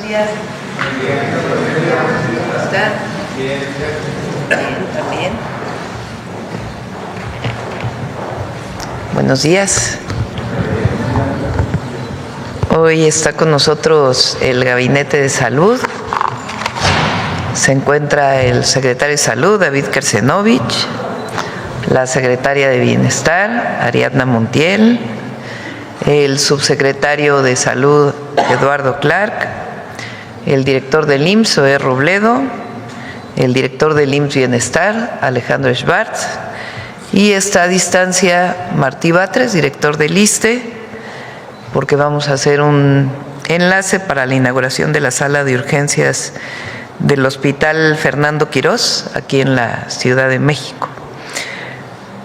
días. ¿Cómo está? Bien, también. Buenos días. Hoy está con nosotros el Gabinete de Salud. Se encuentra el secretario de Salud, David Kersenovich, la secretaria de Bienestar, Ariadna Montiel, el subsecretario de Salud, Eduardo Clark, el director del IMSS, Zoé Robledo, el director del IMSS Bienestar, Alejandro Schwartz, y está a distancia Martí Batres, director del ISSSTE, porque vamos a hacer un enlace para la inauguración de la sala de urgencias del Hospital Fernando Quirós, aquí en la Ciudad de México.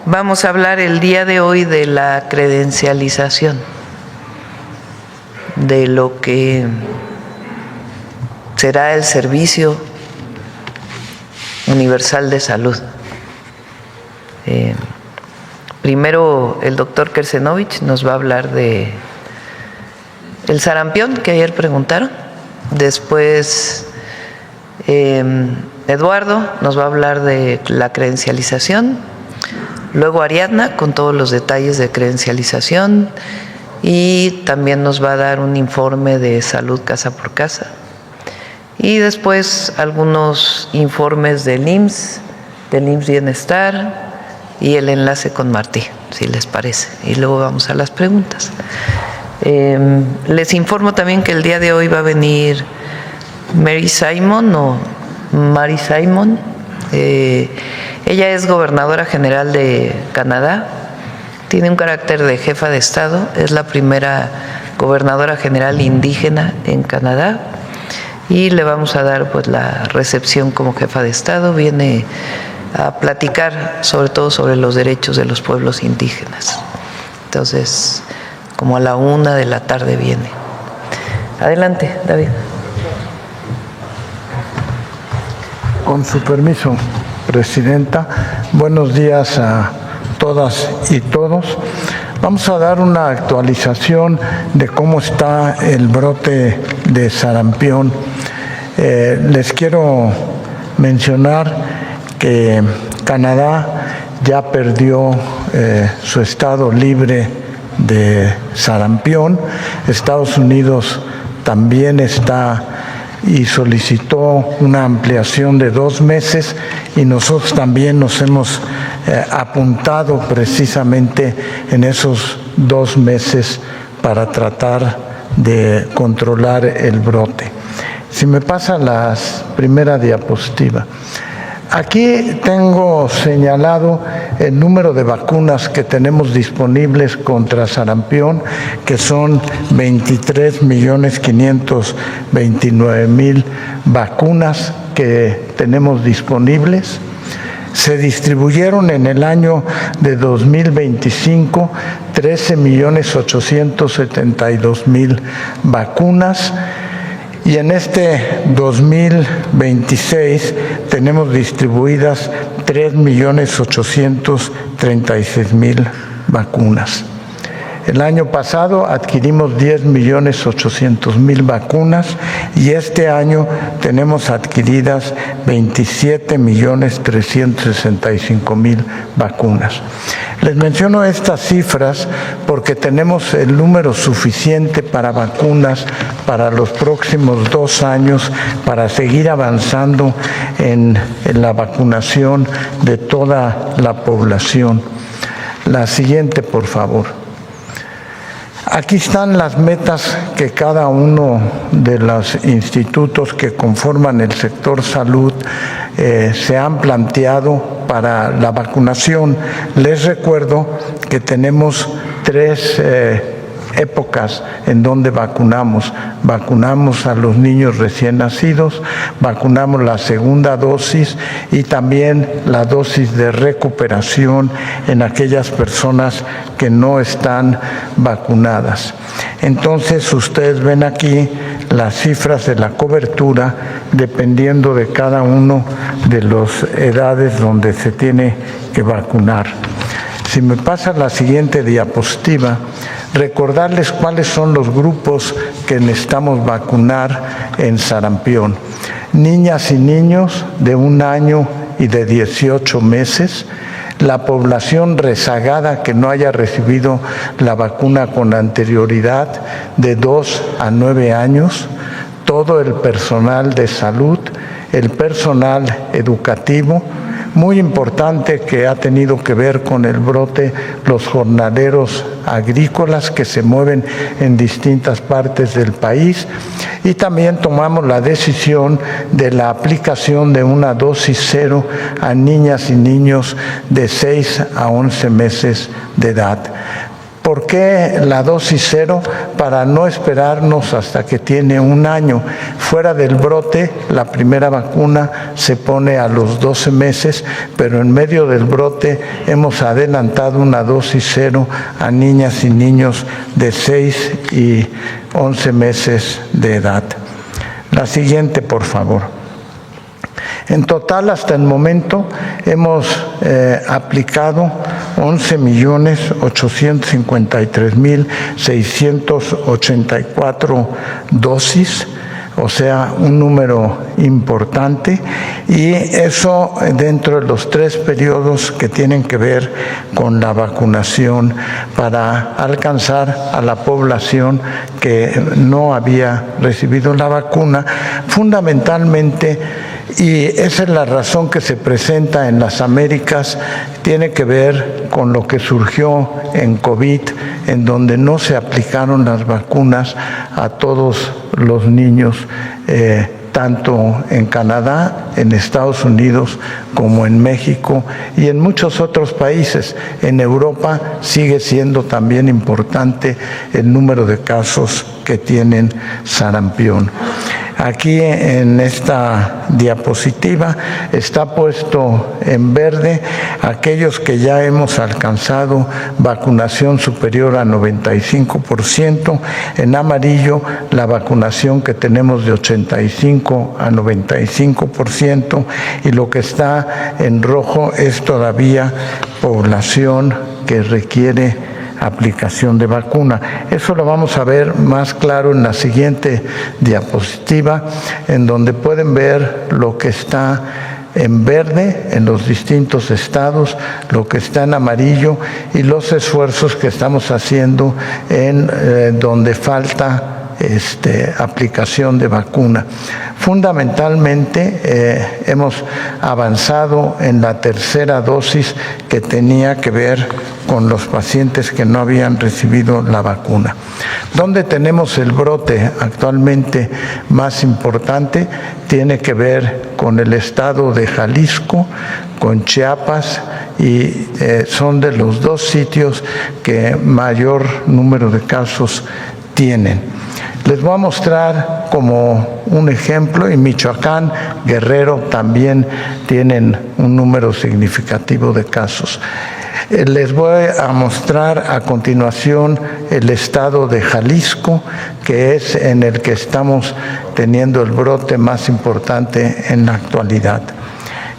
Vamos a hablar el día de hoy de la credencialización, de lo que será el Servicio Universal de Salud. Primero el doctor Kersenovich nos va a hablar de el sarampión, que ayer preguntaron. Después Eduardo nos va a hablar de la credencialización. Luego Ariadna con todos los detalles de credencialización y también nos va a dar un informe de salud casa por casa. Y después algunos informes del IMSS Bienestar y el enlace con Martí, si les parece. Y luego vamos a las preguntas. Les informo también que el día de hoy va a venir Mary Simon o Mary Simon. Ella es gobernadora general de Canadá, tiene un carácter de jefa de Estado, es la primera gobernadora general indígena en Canadá y le vamos a dar pues la recepción como jefa de Estado. Viene a platicar sobre todo sobre los derechos de los pueblos indígenas. Entonces, como a la 1:00 p.m. viene. Adelante, David. Con su permiso, Presidenta, buenos días a todas y todos. Vamos a dar una actualización de cómo está el brote de sarampión. Les quiero mencionar que Canadá ya perdió su estado libre de sarampión. Estados Unidos también está y solicitó una ampliación de 2 meses y nosotros también nos hemos apuntado precisamente en esos 2 meses para tratar de controlar el brote. Si me pasa la primera diapositiva. Aquí tengo señalado el número de vacunas que tenemos disponibles contra sarampión, que son 23.529.000 vacunas que tenemos disponibles. Se distribuyeron en el año de 2025 13.872.000 vacunas. Y en este 2026 tenemos distribuidas 3.836.000 vacunas. El año pasado adquirimos 10.800.000 vacunas y este año tenemos adquiridas 27.365.000 vacunas. Les menciono estas cifras porque tenemos el número suficiente para vacunas para los próximos 2 años para seguir avanzando en la vacunación de toda la población. La siguiente, por favor. Aquí están las metas que cada uno de los institutos que conforman el sector salud se han planteado para la vacunación. Les recuerdo que tenemos 3 épocas en donde vacunamos. Vacunamos a los niños recién nacidos, vacunamos la segunda dosis y también la dosis de recuperación en aquellas personas que no están vacunadas. Entonces, ustedes ven aquí las cifras de la cobertura dependiendo de cada uno de las edades donde se tiene que vacunar. Si me pasa la siguiente diapositiva, recordarles cuáles son los grupos que necesitamos vacunar en sarampión. Niñas y niños de 1 año y de 18 meses, la población rezagada que no haya recibido la vacuna con anterioridad de 2 a 9 años, todo el personal de salud, el personal educativo, muy importante que ha tenido que ver con el brote, los jornaleros agrícolas que se mueven en distintas partes del país, y también tomamos la decisión de la aplicación de una dosis cero a niñas y niños de 6 a 11 meses de edad. ¿Por qué la dosis cero? Para no esperarnos hasta que tiene 1 año. Fuera del brote, la primera vacuna se pone a los 12 meses, pero en medio del brote hemos adelantado una dosis cero a niñas y niños de 6 y 11 meses de edad. La siguiente, por favor. En total, hasta el momento, hemos aplicado 11.853.684 dosis, o sea, un número importante, y eso dentro de los 3 periodos que tienen que ver con la vacunación para alcanzar a la población que no había recibido la vacuna, fundamentalmente. Y esa es la razón que se presenta en las Américas, tiene que ver con lo que surgió en COVID, en donde no se aplicaron las vacunas a todos los niños, tanto en Canadá, en Estados Unidos, como en México y en muchos otros países. En Europa sigue siendo también importante el número de casos que tienen sarampión. Aquí en esta diapositiva está puesto en verde aquellos que ya hemos alcanzado vacunación superior a 95%, en amarillo la vacunación que tenemos de 85 a 95%, y lo que está en rojo es todavía población que requiere aplicación de vacuna. Eso lo vamos a ver más claro en la siguiente diapositiva, en donde pueden ver lo que está en verde en los distintos estados, lo que está en amarillo y los esfuerzos que estamos haciendo en donde falta aplicación de vacuna. Fundamentalmente hemos avanzado en la tercera dosis que tenía que ver con los pacientes que no habían recibido la vacuna. ¿Dónde tenemos el brote actualmente más importante? Tiene que ver con el estado de Jalisco, con Chiapas, y son de los 2 sitios que mayor número de casos tienen. Les voy a mostrar como un ejemplo, en Michoacán, Guerrero también tienen un número significativo de casos. Les voy a mostrar a continuación el estado de Jalisco, que es en el que estamos teniendo el brote más importante en la actualidad.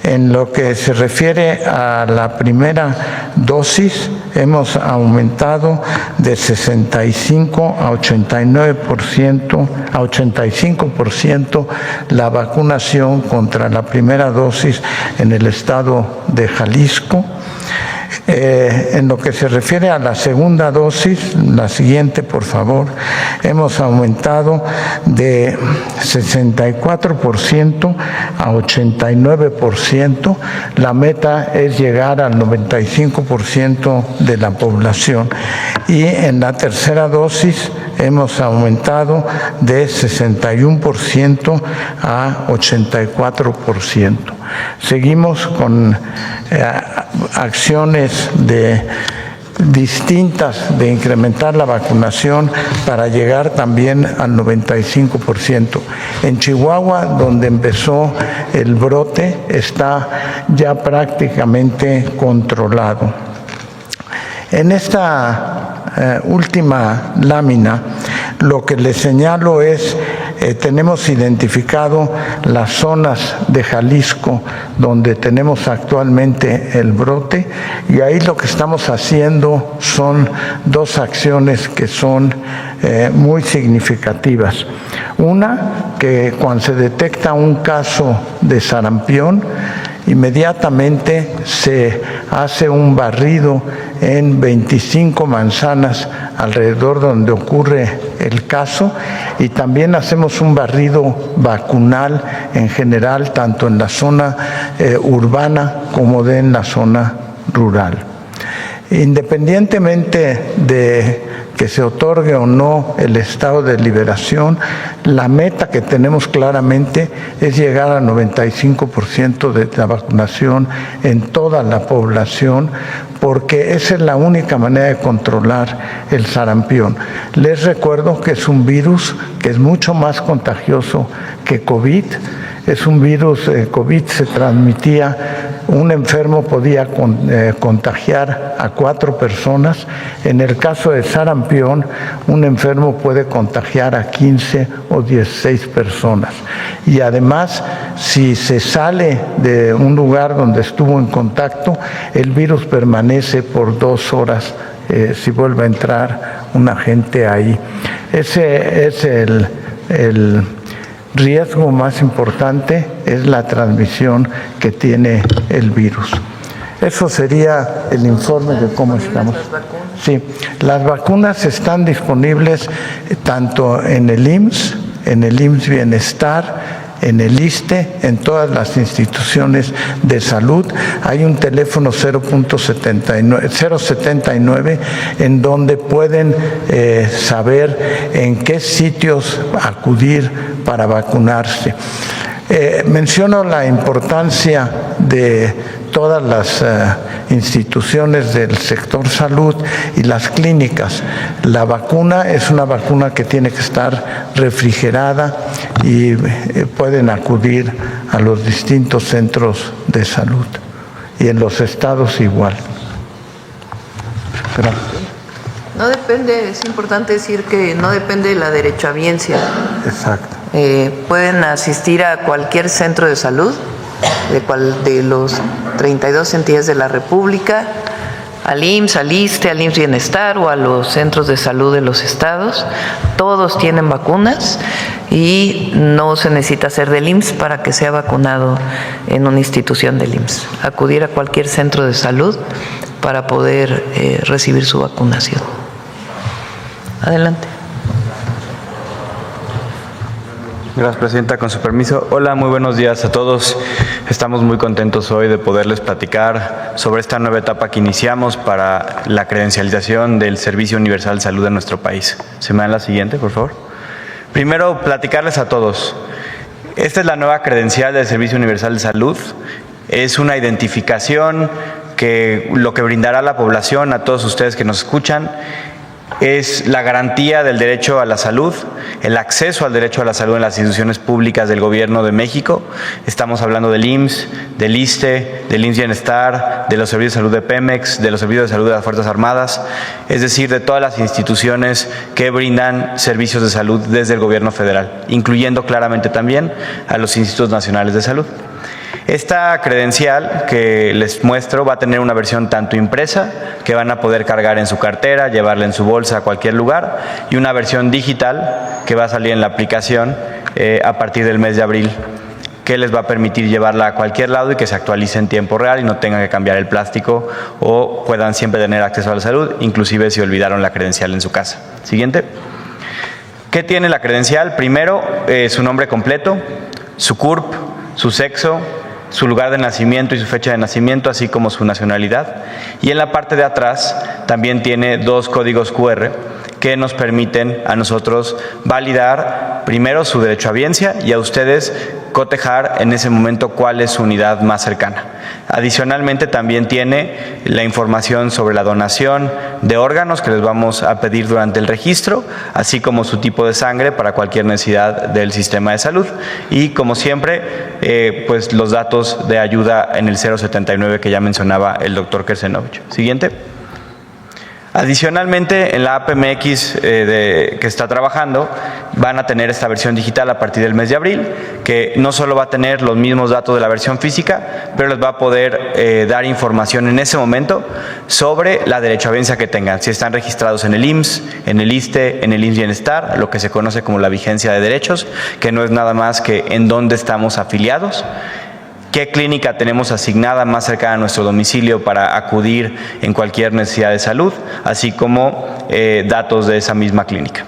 En lo que se refiere a la primera dosis, hemos aumentado de 65 a 89%, a 85% la vacunación contra la primera dosis en el estado de Jalisco. En lo que se refiere a la segunda dosis, la siguiente por favor, hemos aumentado de 64% a 89%. La meta es llegar al 95% de la población. Y en la tercera dosis hemos aumentado de 61% a 84%. Seguimos con acciones distintas de incrementar la vacunación para llegar también al 95%. En Chihuahua, donde empezó el brote, está ya prácticamente controlado. En esta última lámina, lo que les señalo es Tenemos identificado las zonas de Jalisco donde tenemos actualmente el brote y ahí lo que estamos haciendo son dos acciones que son muy significativas. Una, que cuando se detecta un caso de sarampión, inmediatamente se hace un barrido en 25 manzanas alrededor donde ocurre el caso y también hacemos un barrido vacunal en general, tanto en la zona urbana como en la zona rural. Independientemente de que se otorgue o no el estado de liberación, la meta que tenemos claramente es llegar al 95% de la vacunación en toda la población, porque esa es la única manera de controlar el sarampión. Les recuerdo que es un virus que es mucho más contagioso que COVID. Es un virus, COVID se transmitía, un enfermo podía contagiar a 4 personas. En el caso de sarampión, un enfermo puede contagiar a 15 o 16 personas. Y además, si se sale de un lugar donde estuvo en contacto, el virus permanece por 2 horas si vuelve a entrar un agente ahí. Ese es el riesgo más importante, es la transmisión que tiene el virus. Eso sería el informe de cómo estamos. Sí, las vacunas están disponibles tanto en el IMSS, en el IMSS Bienestar, en el ISSSTE, en todas las instituciones de salud. Hay un teléfono 079 en donde pueden saber en qué sitios acudir para vacunarse. Menciono la importancia de todas las instituciones del sector salud y las clínicas. La vacuna es una vacuna que tiene que estar refrigerada y pueden acudir a los distintos centros de salud y en los estados igual. Gracias. No depende, es importante decir que no depende de la derechohabiencia. Exacto. Pueden asistir a cualquier centro de salud de los 32 entidades de la República, al IMSS, al ISSSTE, al IMSS Bienestar o a los centros de salud de los estados. Todos tienen vacunas y no se necesita ser del IMSS para que sea vacunado en una institución del IMSS. Acudir a cualquier centro de salud para poder recibir su vacunación. Adelante. Gracias, Presidenta. Con su permiso. Hola, muy buenos días a todos. Estamos muy contentos hoy de poderles platicar sobre esta nueva etapa que iniciamos para la credencialización del Servicio Universal de Salud en nuestro país. ¿Se me dan la siguiente, por favor? Primero, platicarles a todos. Esta es la nueva credencial del Servicio Universal de Salud. Es una identificación que lo que brindará a la población, a todos ustedes que nos escuchan, es la garantía del derecho a la salud, el acceso al derecho a la salud en las instituciones públicas del Gobierno de México. Estamos hablando del IMSS, del ISSSTE, del IMSS Bienestar, de los servicios de salud de Pemex, de los servicios de salud de las Fuerzas Armadas, es decir, de todas las instituciones que brindan servicios de salud desde el Gobierno federal, incluyendo claramente también a los institutos nacionales de salud. Esta credencial que les muestro va a tener una versión tanto impresa, que van a poder cargar en su cartera, llevarla en su bolsa a cualquier lugar, y una versión digital que va a salir en la aplicación a partir del mes de abril, que les va a permitir llevarla a cualquier lado y que se actualice en tiempo real y no tengan que cambiar el plástico o puedan siempre tener acceso a la salud, inclusive si olvidaron la credencial en su casa. Siguiente. ¿Qué tiene la credencial? Primero, su nombre completo, su CURP, su sexo, su lugar de nacimiento y su fecha de nacimiento, así como su nacionalidad. Y en la parte de atrás también tiene 2 códigos QR que nos permiten a nosotros validar primero su derechohabiencia y a ustedes cotejar en ese momento cuál es su unidad más cercana. Adicionalmente también tiene la información sobre la donación de órganos que les vamos a pedir durante el registro, así como su tipo de sangre para cualquier necesidad del sistema de salud y, como siempre, pues los datos de ayuda en el 079 que ya mencionaba el doctor Kersenovich. Siguiente. Adicionalmente, en la APMX que está trabajando, van a tener esta versión digital a partir del mes de abril, que no solo va a tener los mismos datos de la versión física, pero les va a poder dar información en ese momento sobre la derechohabiencia que tengan, si están registrados en el IMSS, en el ISSSTE, en el IMSS Bienestar, lo que se conoce como la vigencia de derechos, que no es nada más que en dónde estamos afiliados, qué clínica tenemos asignada más cercana a nuestro domicilio para acudir en cualquier necesidad de salud, así como datos de esa misma clínica.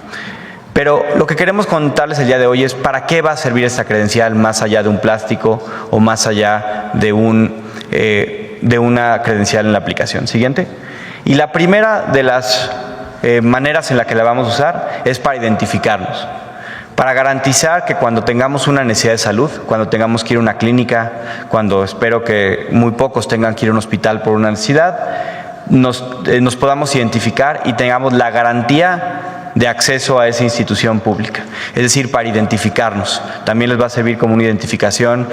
Pero lo que queremos contarles el día de hoy es para qué va a servir esta credencial más allá de un plástico o más allá de una credencial en la aplicación. Siguiente. Y la primera de las maneras en la que la vamos a usar es para identificarnos. Para garantizar que cuando tengamos una necesidad de salud, cuando tengamos que ir a una clínica, cuando espero que muy pocos tengan que ir a un hospital por una necesidad, nos podamos identificar y tengamos la garantía de acceso a esa institución pública. Es decir, para identificarnos. También les va a servir como una identificación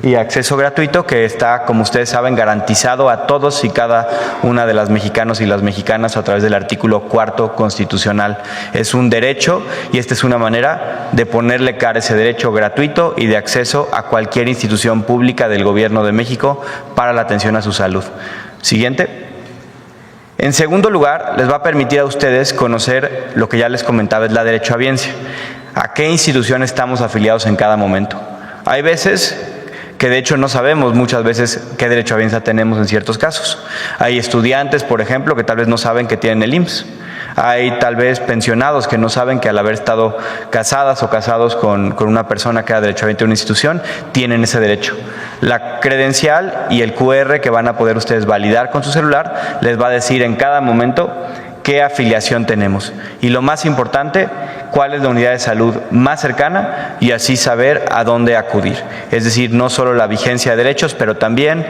y acceso gratuito que está, como ustedes saben, garantizado a todos y cada una de las mexicanos y las mexicanas a través del artículo 4 constitucional. Es un derecho y esta es una manera de ponerle cara a ese derecho gratuito y de acceso a cualquier institución pública del Gobierno de México para la atención a su salud. Siguiente. En segundo lugar, les va a permitir a ustedes conocer lo que ya les comentaba, es la derechohabiencia. ¿A qué institución estamos afiliados en cada momento? Hay veces que de hecho no sabemos muchas veces qué derechohabiencia tenemos en ciertos casos. Hay estudiantes, por ejemplo, que tal vez no saben que tienen el IMSS. Hay tal vez pensionados que no saben que al haber estado casadas o casados con una persona que era derechohabiente de una institución, tienen ese derecho. La credencial y el QR que van a poder ustedes validar con su celular les va a decir en cada momento qué afiliación tenemos. Y lo más importante, cuál es la unidad de salud más cercana y así saber a dónde acudir. Es decir, no solo la vigencia de derechos, pero también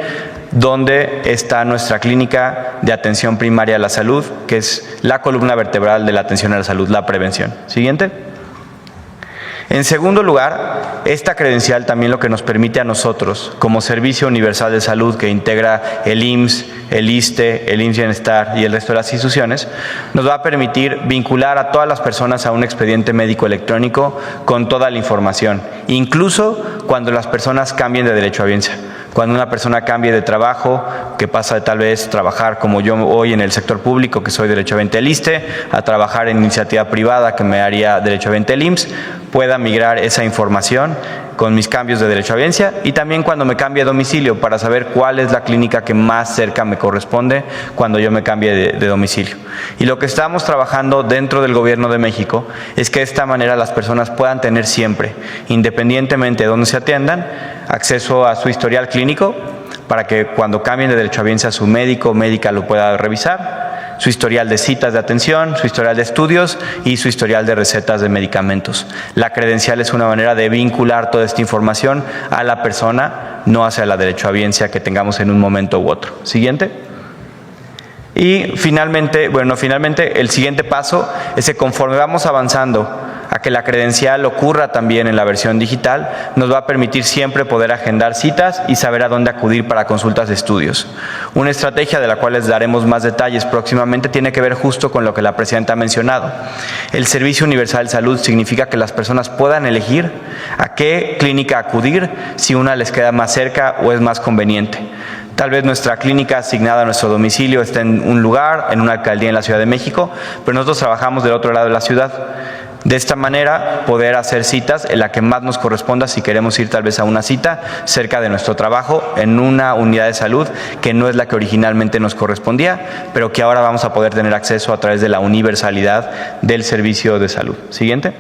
dónde está nuestra clínica de atención primaria a la salud, que es la columna vertebral de la atención a la salud, la prevención. Siguiente. En segundo lugar, esta credencial también lo que nos permite a nosotros, como Servicio Universal de Salud que integra el IMSS, el ISSSTE, el IMSS Bienestar y el resto de las instituciones, nos va a permitir vincular a todas las personas a un expediente médico electrónico con toda la información, incluso cuando las personas cambien de derechohabiencia. Cuando una persona cambie de trabajo, que pasa de tal vez trabajar como yo hoy en el sector público, que soy derechohabiente del ISSSTE, a trabajar en iniciativa privada, que me haría derechohabiente del IMSS, pueda migrar esa información con mis cambios de derechohabiencia y también cuando me cambie de domicilio para saber cuál es la clínica que más cerca me corresponde cuando yo me cambie de domicilio. Y lo que estamos trabajando dentro del Gobierno de México es que de esta manera las personas puedan tener siempre, independientemente de dónde se atiendan, acceso a su historial clínico para que cuando cambien de derechohabiencia su médico o médica lo pueda revisar, su historial de citas de atención, su historial de estudios y su historial de recetas de medicamentos. La credencial es una manera de vincular toda esta información a la persona, no hacia la derechohabiencia que tengamos en un momento u otro. Siguiente. Y finalmente, el siguiente paso es que conforme vamos avanzando a que la credencial ocurra también en la versión digital, nos va a permitir siempre poder agendar citas y saber a dónde acudir para consultas de estudios. Una estrategia de la cual les daremos más detalles próximamente tiene que ver justo con lo que la presidenta ha mencionado. El Servicio Universal de Salud significa que las personas puedan elegir a qué clínica acudir si una les queda más cerca o es más conveniente. Tal vez nuestra clínica asignada a nuestro domicilio esté en un lugar, en una alcaldía en la Ciudad de México, pero nosotros trabajamos del otro lado de la ciudad. De esta manera, poder hacer citas en la que más nos corresponda si queremos ir tal vez a una cita cerca de nuestro trabajo, en una unidad de salud que no es la que originalmente nos correspondía, pero que ahora vamos a poder tener acceso a través de la universalidad del servicio de salud. Siguiente.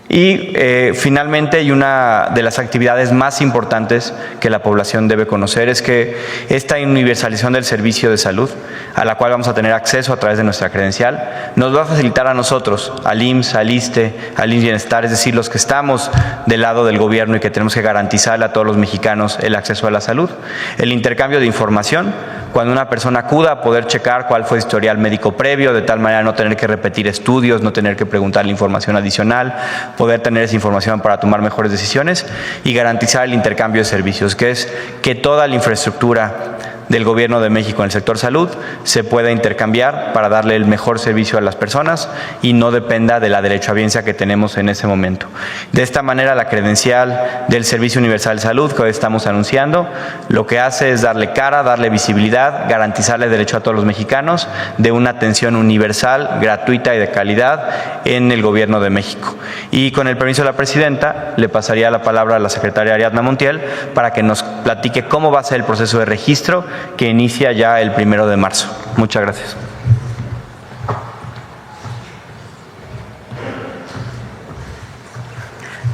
Y finalmente, y una de las actividades más importantes que la población debe conocer es que esta universalización del servicio de salud, a la cual vamos a tener acceso a través de nuestra credencial, nos va a facilitar a nosotros, al IMSS, al ISSSTE, al IMSS Bienestar, es decir, los que estamos del lado del gobierno y que tenemos que garantizarle a todos los mexicanos el acceso a la salud, el intercambio de información, cuando una persona acuda a poder checar cuál fue el historial médico previo, de tal manera no tener que repetir estudios, no tener que preguntarle información adicional, poder tener esa información para tomar mejores decisiones y garantizar el intercambio de servicios, que es que toda la infraestructura del Gobierno de México en el sector salud se pueda intercambiar para darle el mejor servicio a las personas y no dependa de la derechohabiencia que tenemos en ese momento. De esta manera, la credencial del Servicio Universal de Salud que hoy estamos anunciando, lo que hace es darle cara, darle visibilidad, garantizarle derecho a todos los mexicanos de una atención universal, gratuita y de calidad en el Gobierno de México. Y con el permiso de la presidenta, le pasaría la palabra a la secretaria Ariadna Montiel para que nos platique cómo va a ser el proceso de registro que inicia ya el 1 de marzo. Muchas gracias.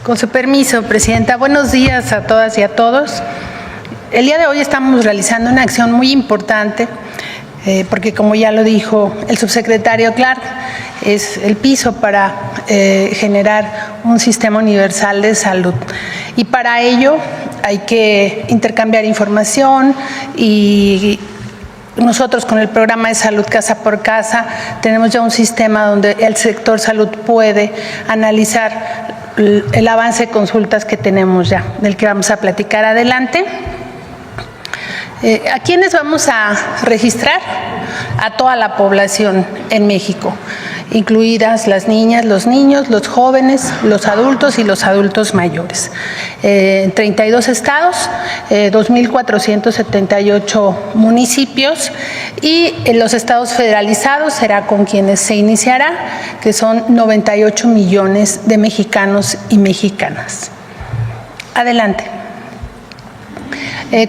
Con su permiso, Presidenta. Buenos días a todas y a todos. El día de hoy estamos realizando una acción muy importante porque, como ya lo dijo el subsecretario Clark, es el piso para generar un sistema universal de salud. Y para ello hay que intercambiar información y nosotros con el programa de salud casa por casa tenemos ya un sistema donde el sector salud puede analizar el avance de consultas que tenemos ya, del que vamos a platicar adelante. ¿A quiénes vamos a registrar? A toda la población en México, incluidas las niñas, los niños, los jóvenes, los adultos y los adultos mayores. En 32 estados, 2.478 municipios y en los estados federalizados será con quienes se iniciará, que son 98 millones de mexicanos y mexicanas. Adelante.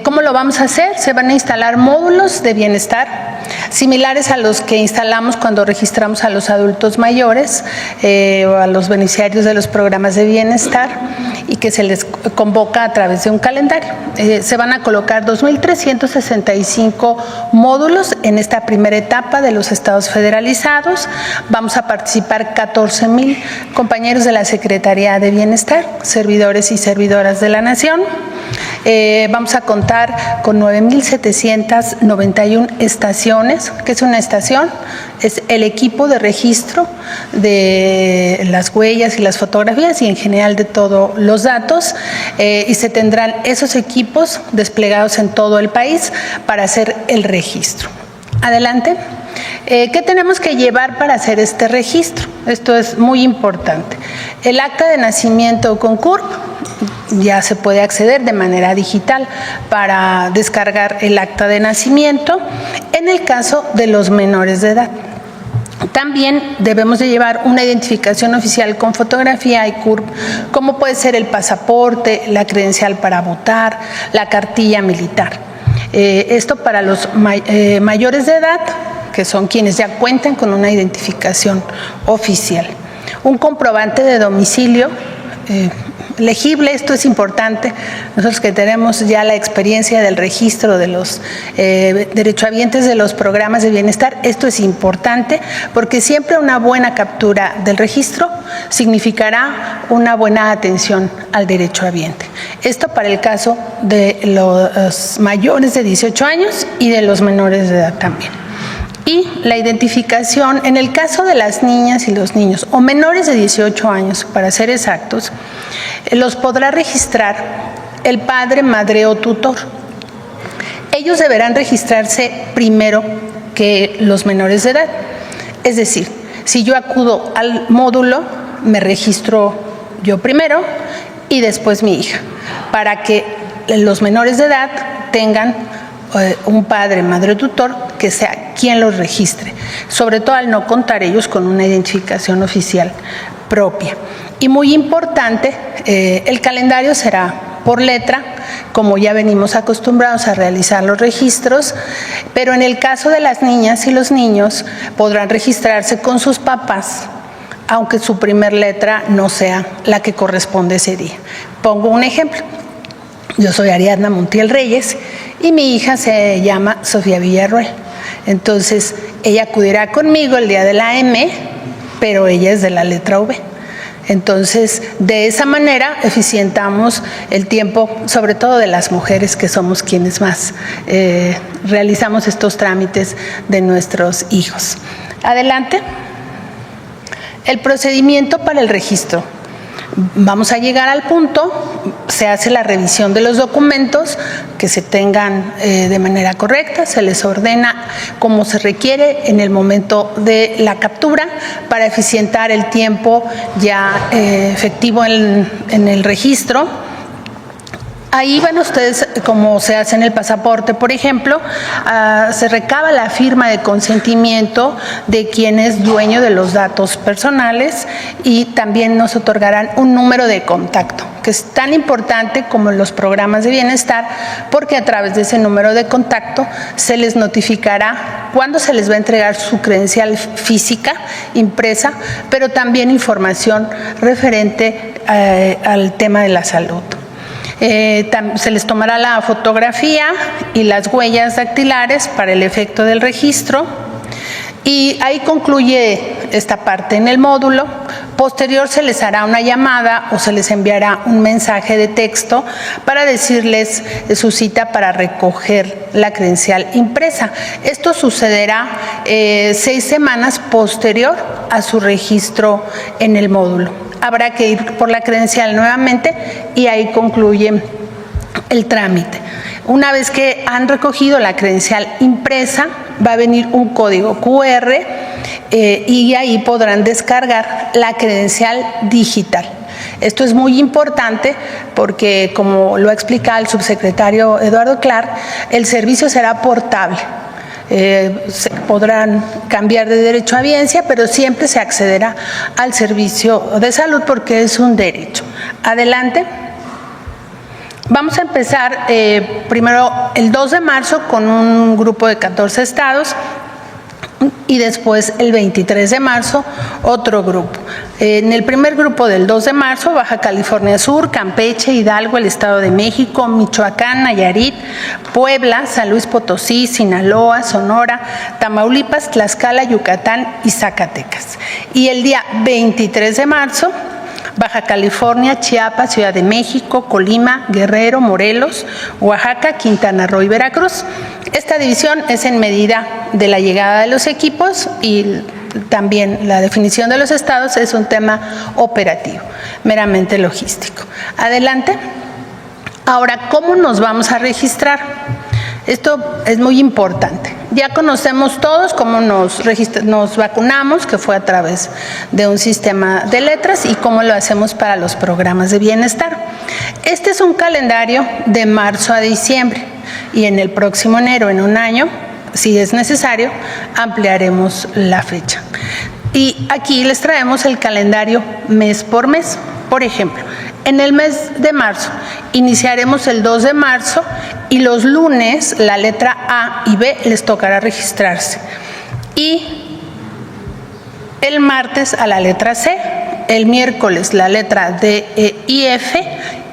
¿Cómo lo vamos a hacer? Se van a instalar módulos de bienestar similares a los que instalamos cuando registramos a los adultos mayores o a los beneficiarios de los programas de bienestar y que se les convoca a través de un calendario. Se van a colocar 2.365 módulos en esta primera etapa de los estados federalizados. Vamos a participar 14,000 compañeros de la Secretaría de Bienestar, servidores y servidoras de la Nación. Vamos a contar con 9,791 estaciones. ¿Qué es una estación? Es el equipo de registro de las huellas y las fotografías y en general de todos los datos y se tendrán esos equipos desplegados en todo el país para hacer el registro. Adelante. ¿Qué tenemos que llevar para hacer este registro? Esto es muy importante. El acta de nacimiento con CURP, ya se puede acceder de manera digital para descargar el acta de nacimiento en el caso de los menores de edad. También debemos de llevar una identificación oficial con fotografía y CURP, como puede ser el pasaporte, la credencial para votar, la cartilla militar. Esto para los mayores de edad, que son quienes ya cuentan con una identificación oficial. Un comprobante de domicilio legible, esto es importante. Nosotros que tenemos ya la experiencia del registro de los derechohabientes de los programas de bienestar, esto es importante porque siempre una buena captura del registro significará una buena atención al derechohabiente. Esto para el caso de los mayores de 18 años y de los menores de edad también. Y la identificación, en el caso de las niñas y los niños, o menores de 18 años, para ser exactos, los podrá registrar el padre, madre o tutor. Ellos deberán registrarse primero que los menores de edad. Es decir, si yo acudo al módulo, me registro yo primero y después mi hija, para que los menores de edad tengan un padre, madre o tutor que sea quien los registre, sobre todo al no contar ellos con una identificación oficial propia. Y muy importante, el calendario será por letra, como ya venimos acostumbrados a realizar los registros, pero en el caso de las niñas y los niños podrán registrarse con sus papás, aunque su primer letra no sea la que corresponde ese día. Pongo un ejemplo. Yo soy Ariadna Montiel Reyes y mi hija se llama Sofía Villarroel. Entonces, ella acudirá conmigo el día de la M, pero ella es de la letra V. Entonces, de esa manera eficientamos el tiempo, sobre todo de las mujeres, que somos quienes más realizamos estos trámites de nuestros hijos. Adelante. El procedimiento para el registro. Vamos a llegar al punto se hace la revisión de los documentos, que se tengan de manera correcta, se les ordena como se requiere en el momento de la captura para eficientar el tiempo ya efectivo en el registro. Ahí van ustedes, como se hace en el pasaporte, por ejemplo, se recaba la firma de consentimiento de quien es dueño de los datos personales y también nos otorgarán un número de contacto, que es tan importante como en los programas de bienestar, porque a través de ese número de contacto se les notificará cuándo se les va a entregar su credencial física impresa, pero también información referente al tema de la salud. Se les tomará la fotografía y las huellas dactilares para el efecto del registro y ahí concluye esta parte en el módulo. Posterior se les hará una llamada o se les enviará un mensaje de texto para decirles su cita para recoger la credencial impresa. Esto sucederá 6 semanas posterior a su registro en el módulo. Habrá que ir por la credencial nuevamente y ahí concluye el trámite. Una vez que han recogido la credencial impresa, va a venir un código QR y ahí podrán descargar la credencial digital. Esto es muy importante porque, como lo ha explicado el subsecretario Eduardo Clark, el servicio será portable. Se podrán cambiar de derecho a biencia, pero siempre se accederá al servicio de salud porque es un derecho. Adelante. Vamos a empezar primero el 2 de marzo con un grupo de 14 estados y después el 23 de marzo otro grupo. En el primer grupo del 2 de marzo, Baja California Sur, Campeche, Hidalgo, el Estado de México, Michoacán, Nayarit, Puebla, San Luis Potosí, Sinaloa, Sonora, Tamaulipas, Tlaxcala, Yucatán y Zacatecas. Y el día 23 de marzo, Baja California, Chiapas, Ciudad de México, Colima, Guerrero, Morelos, Oaxaca, Quintana Roo y Veracruz. Esta división es en medida de la llegada de los equipos y también la definición de los estados es un tema operativo, meramente logístico. Adelante. Ahora, ¿cómo nos vamos a registrar? Esto es muy importante. Ya conocemos todos cómo nos vacunamos, que fue a través de un sistema de letras, y cómo lo hacemos para los programas de bienestar. Este es un calendario de marzo a diciembre y en el próximo enero, en un año, si es necesario, ampliaremos la fecha. Y aquí les traemos el calendario mes por mes. Por ejemplo, en el mes de marzo iniciaremos el 2 de marzo y los lunes la letra A y B les tocará registrarse. Y el martes a la letra C, el miércoles la letra D, E y F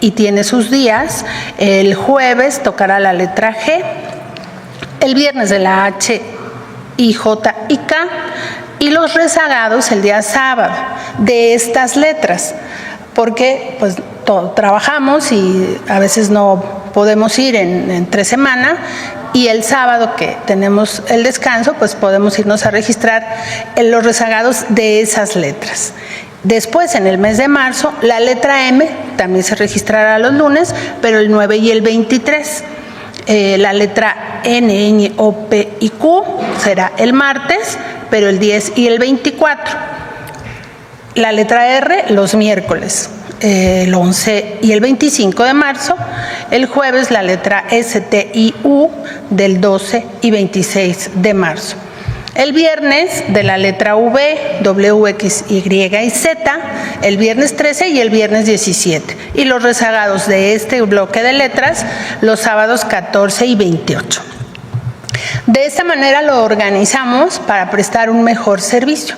y tiene sus días. El jueves tocará la letra G, el viernes de la H, I, J y K y los rezagados el día sábado de estas letras. Porque pues trabajamos y a veces no podemos ir entre semana y el sábado que tenemos el descanso pues podemos irnos a registrar en los rezagados de esas letras. Después, en el mes de marzo, la letra M también se registrará los lunes, pero el 9 y el 23. La letra N, Ñ, O, P y Q será el martes, pero el 10 y el 24. La letra R los miércoles, el 11 y el 25 de marzo. El jueves la letra S, T y U del 12 y 26 de marzo. El viernes de la letra V, W, X, Y y Z, el viernes 13 y el viernes 17. Y los rezagados de este bloque de letras los sábados 14 y 28. De esta manera lo organizamos para prestar un mejor servicio.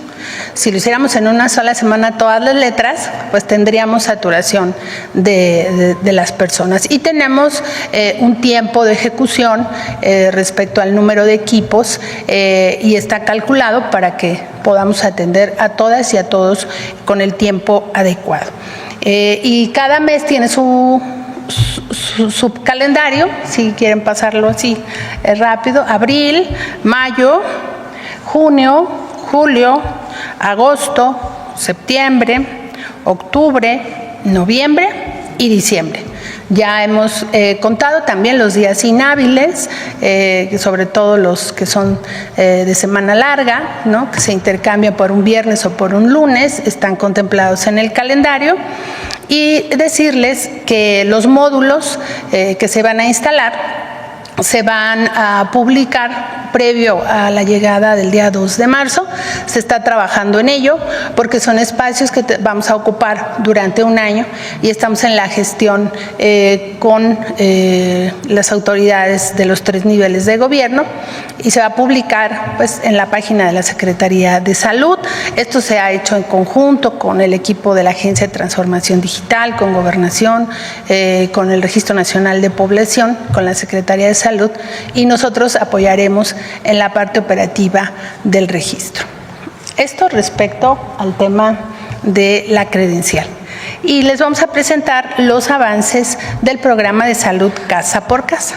Si lo hiciéramos en una sola semana todas las letras, pues tendríamos saturación de las personas. Y tenemos un tiempo de ejecución respecto al número de equipos y está calculado para que podamos atender a todas y a todos con el tiempo adecuado. Y cada mes tiene su calendario, si quieren pasarlo así rápido: abril, mayo, junio, julio, agosto, septiembre, octubre, noviembre y diciembre. Ya hemos contado también los días inhábiles, sobre todo los que son de semana larga, ¿no?, que se intercambian por un viernes o por un lunes, están contemplados en el calendario. Y decirles que los módulos que se van a instalar se van a publicar previo a la llegada del día 2 de marzo. Se está trabajando en ello porque son espacios que vamos a ocupar durante un año y estamos en la gestión con las autoridades de los 3 niveles de gobierno y se va a publicar pues en la página de la Secretaría de Salud. Esto se ha hecho en conjunto con el equipo de la Agencia de Transformación Digital, con Gobernación, con el Registro Nacional de Población, con la Secretaría de Salud, y nosotros apoyaremos en la parte operativa del registro. Esto respecto al tema de la credencial. Y les vamos a presentar los avances del programa de salud casa por casa.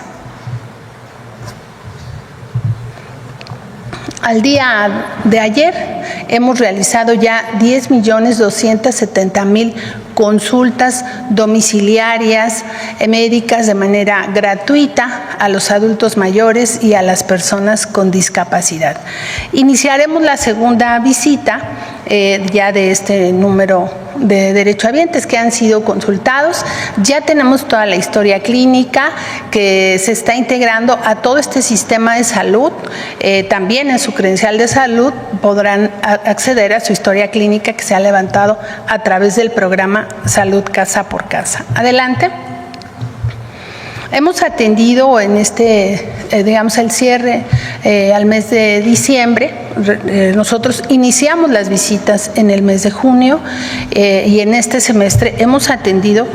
Al día de ayer hemos realizado ya 10.270.000 consultas domiciliarias médicas de manera gratuita a los adultos mayores y a las personas con discapacidad. Iniciaremos la segunda visita ya de este número de derechohabientes que han sido consultados. Ya tenemos toda la historia clínica que se está integrando a todo este sistema de salud. También en su credencial de salud podrán acceder a su historia clínica que se ha levantado a través del programa Salud Casa por Casa. Adelante. Hemos atendido en digamos, el cierre al mes de diciembre. Nosotros iniciamos las visitas en el mes de junio y en este semestre hemos atendido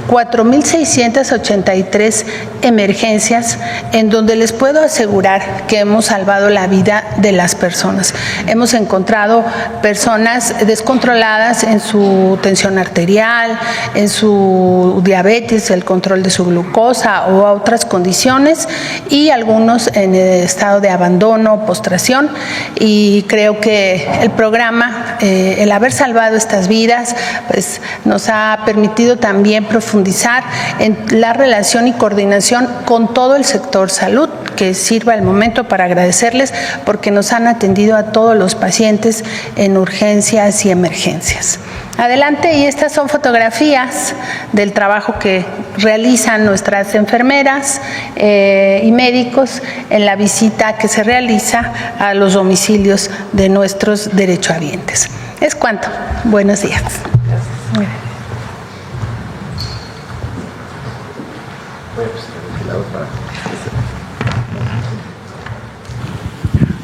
4.683 emergencias en donde les puedo asegurar que hemos salvado la vida de las personas. Hemos encontrado personas descontroladas en su tensión arterial, en su diabetes, el control de su glucosa o a otras condiciones, y algunos en estado de abandono, postración, y creo que el programa, el haber salvado estas vidas, pues nos ha permitido también profundizar en la relación y coordinación con todo el sector salud, que sirva el momento para agradecerles porque nos han atendido a todos los pacientes en urgencias y emergencias. Adelante, y estas son fotografías del trabajo que realizan nuestras enfermeras y médicos en la visita que se realiza a los domicilios de nuestros derechohabientes. Es cuanto. Buenos días.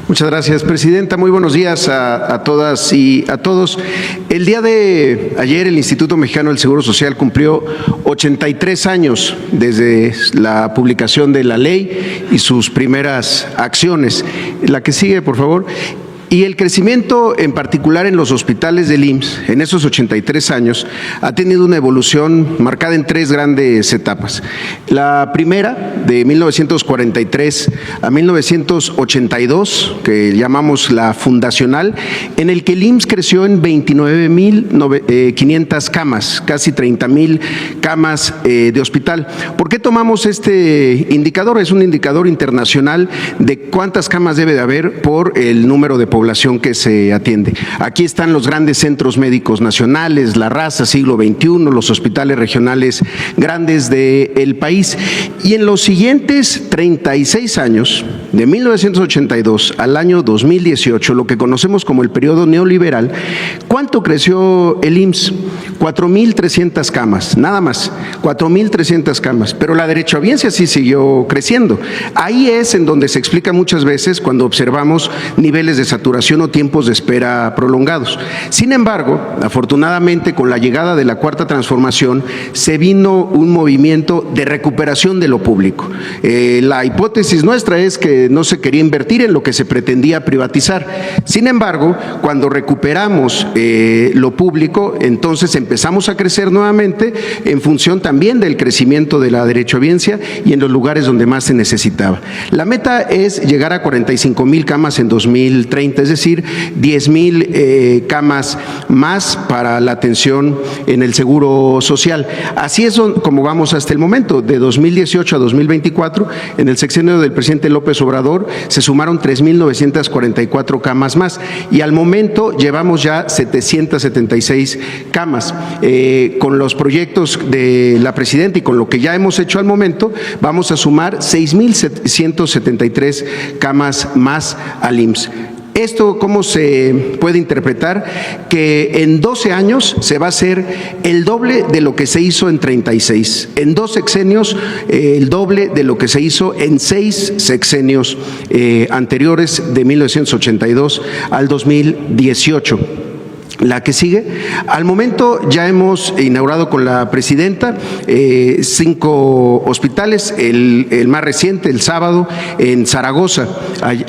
Muchas gracias, Presidenta. Muy buenos días a todas y a todos. El día de ayer el Instituto Mexicano del Seguro Social cumplió 83 años desde la publicación de la ley y sus primeras acciones. La que sigue, por favor. Y el crecimiento, en particular en los hospitales del IMSS, en esos 83 años, ha tenido una evolución marcada en 3 grandes etapas. La primera, de 1943 a 1982, que llamamos la fundacional, en el que el IMSS creció en 29.500 camas, casi 30.000 camas de hospital. ¿Por qué tomamos este indicador? Es un indicador internacional de cuántas camas debe de haber por el número de población que se atiende. Aquí están los grandes centros médicos nacionales, La Raza, Siglo XXI, los hospitales regionales grandes del país. Y en los siguientes 36 años, de 1982 al año 2018, lo que conocemos como el periodo neoliberal, ¿cuánto creció el IMSS? 4.300 camas, nada más, 4.300 camas, pero la derechohabiencia sí siguió creciendo. Ahí es en donde se explica muchas veces cuando observamos niveles de saturación o tiempos de espera prolongados. Sin embargo, afortunadamente, con la llegada de la Cuarta Transformación, se vino un movimiento de recuperación de lo público. La hipótesis nuestra es que no se quería invertir en lo que se pretendía privatizar. Sin embargo, cuando recuperamos lo público, entonces empezamos a crecer nuevamente en función también del crecimiento de la derechohabiencia y en los lugares donde más se necesitaba. La meta es llegar a 45.000 camas en 2030 es decir, 10,000 camas más para la atención en el Seguro Social. Así es como vamos hasta el momento. De 2018 a 2024, en el sexenio del presidente López Obrador, se sumaron 3,944 camas más y al momento llevamos ya 776 camas. Con los proyectos de la presidenta y con lo que ya hemos hecho al momento, vamos a sumar 6,173 camas más al IMSS. ¿Esto cómo se puede interpretar? Que en 12 años se va a hacer el doble de lo que se hizo en 36. En 2 sexenios, el doble de lo que se hizo en 6 sexenios anteriores, de 1982 al 2018. La que sigue. Al momento ya hemos inaugurado con la presidenta 5 hospitales, el más reciente, el sábado, en Zaragoza,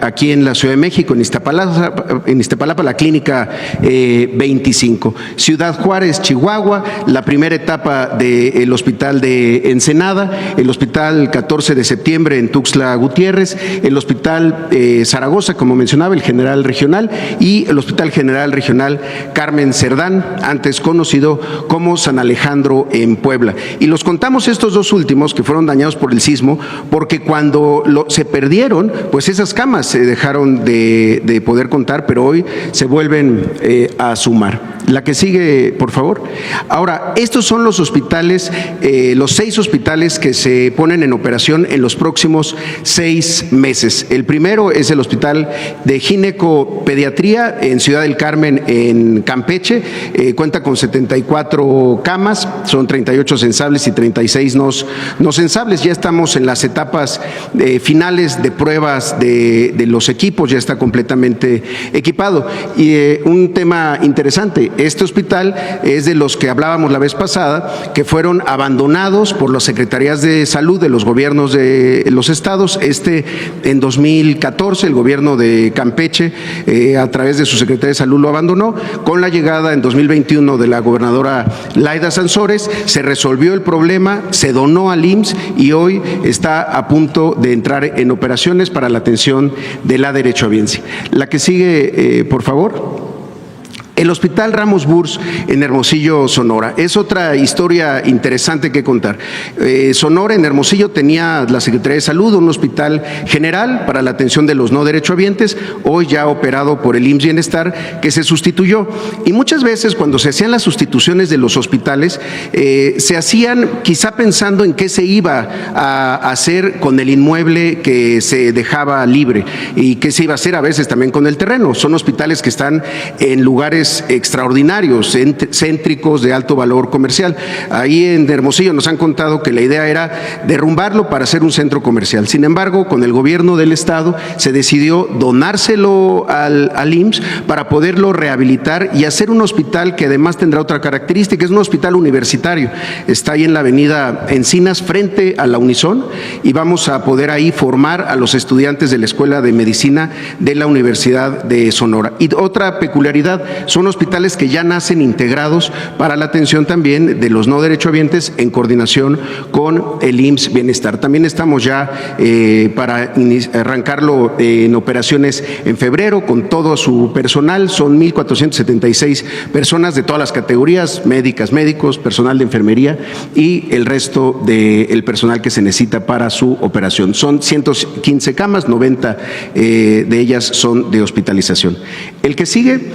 aquí en la Ciudad de México, en Iztapalapa, la clínica 25. Ciudad Juárez, Chihuahua, la primera etapa del hospital de Ensenada, el hospital 14 de septiembre en Tuxtla Gutiérrez, el hospital Zaragoza, como mencionaba, el General Regional, y el Hospital General Regional Carmen Cerdán, antes conocido como San Alejandro en Puebla. Y los contamos estos 2 últimos que fueron dañados por el sismo, porque cuando se perdieron, pues esas camas se dejaron de poder contar, pero hoy se vuelven a sumar. La que sigue, por favor. Ahora, estos son los hospitales, los 6 hospitales que se ponen en operación en los próximos 6 meses. El primero es el Hospital de Ginecopediatría en Ciudad del Carmen, en Campeche, cuenta con 74 camas, son 38 sensables y 36 no sensables. Ya estamos en las etapas finales de pruebas de los equipos, ya está completamente equipado. Y un tema interesante, este hospital es de los que hablábamos la vez pasada, que fueron abandonados por las secretarías de salud de los gobiernos de los estados. En 2014 el gobierno de Campeche, a través de su secretaría de salud, lo abandonó. Con la llegada en 2021 de la gobernadora Laida Sansores, se resolvió el problema, se donó al IMSS y hoy está a punto de entrar en operaciones para la atención de la derechohabiencia. La que sigue, por favor. El Hospital Ramos Burs en Hermosillo, Sonora. Es otra historia interesante que contar. Sonora, en Hermosillo, tenía la Secretaría de Salud un hospital general para la atención de los no derechohabientes, hoy ya operado por el IMSS Bienestar, que se sustituyó. Y muchas veces cuando se hacían las sustituciones de los hospitales, se hacían quizá pensando en qué se iba a hacer con el inmueble que se dejaba libre y qué se iba a hacer a veces también con el terreno. Son hospitales que están en lugares extraordinarios, céntricos, de alto valor comercial. Ahí en Hermosillo nos han contado que la idea era derrumbarlo para hacer un centro comercial. Sin embargo, con el gobierno del estado se decidió donárselo al IMSS para poderlo rehabilitar y hacer un hospital que además tendrá otra característica, es un hospital universitario. Está ahí en la avenida Encinas, frente a la Unison, y vamos a poder ahí formar a los estudiantes de la Escuela de Medicina de la Universidad de Sonora. Y otra peculiaridad, son hospitales que ya nacen integrados para la atención también de los no derechohabientes en coordinación con el IMSS Bienestar. También estamos ya para arrancarlo en operaciones en febrero con todo su personal. Son 1,476 personas de todas las categorías, médicas, médicos, personal de enfermería y el resto del personal que se necesita para su operación. Son 115 camas, 90 de ellas son de hospitalización. El que sigue.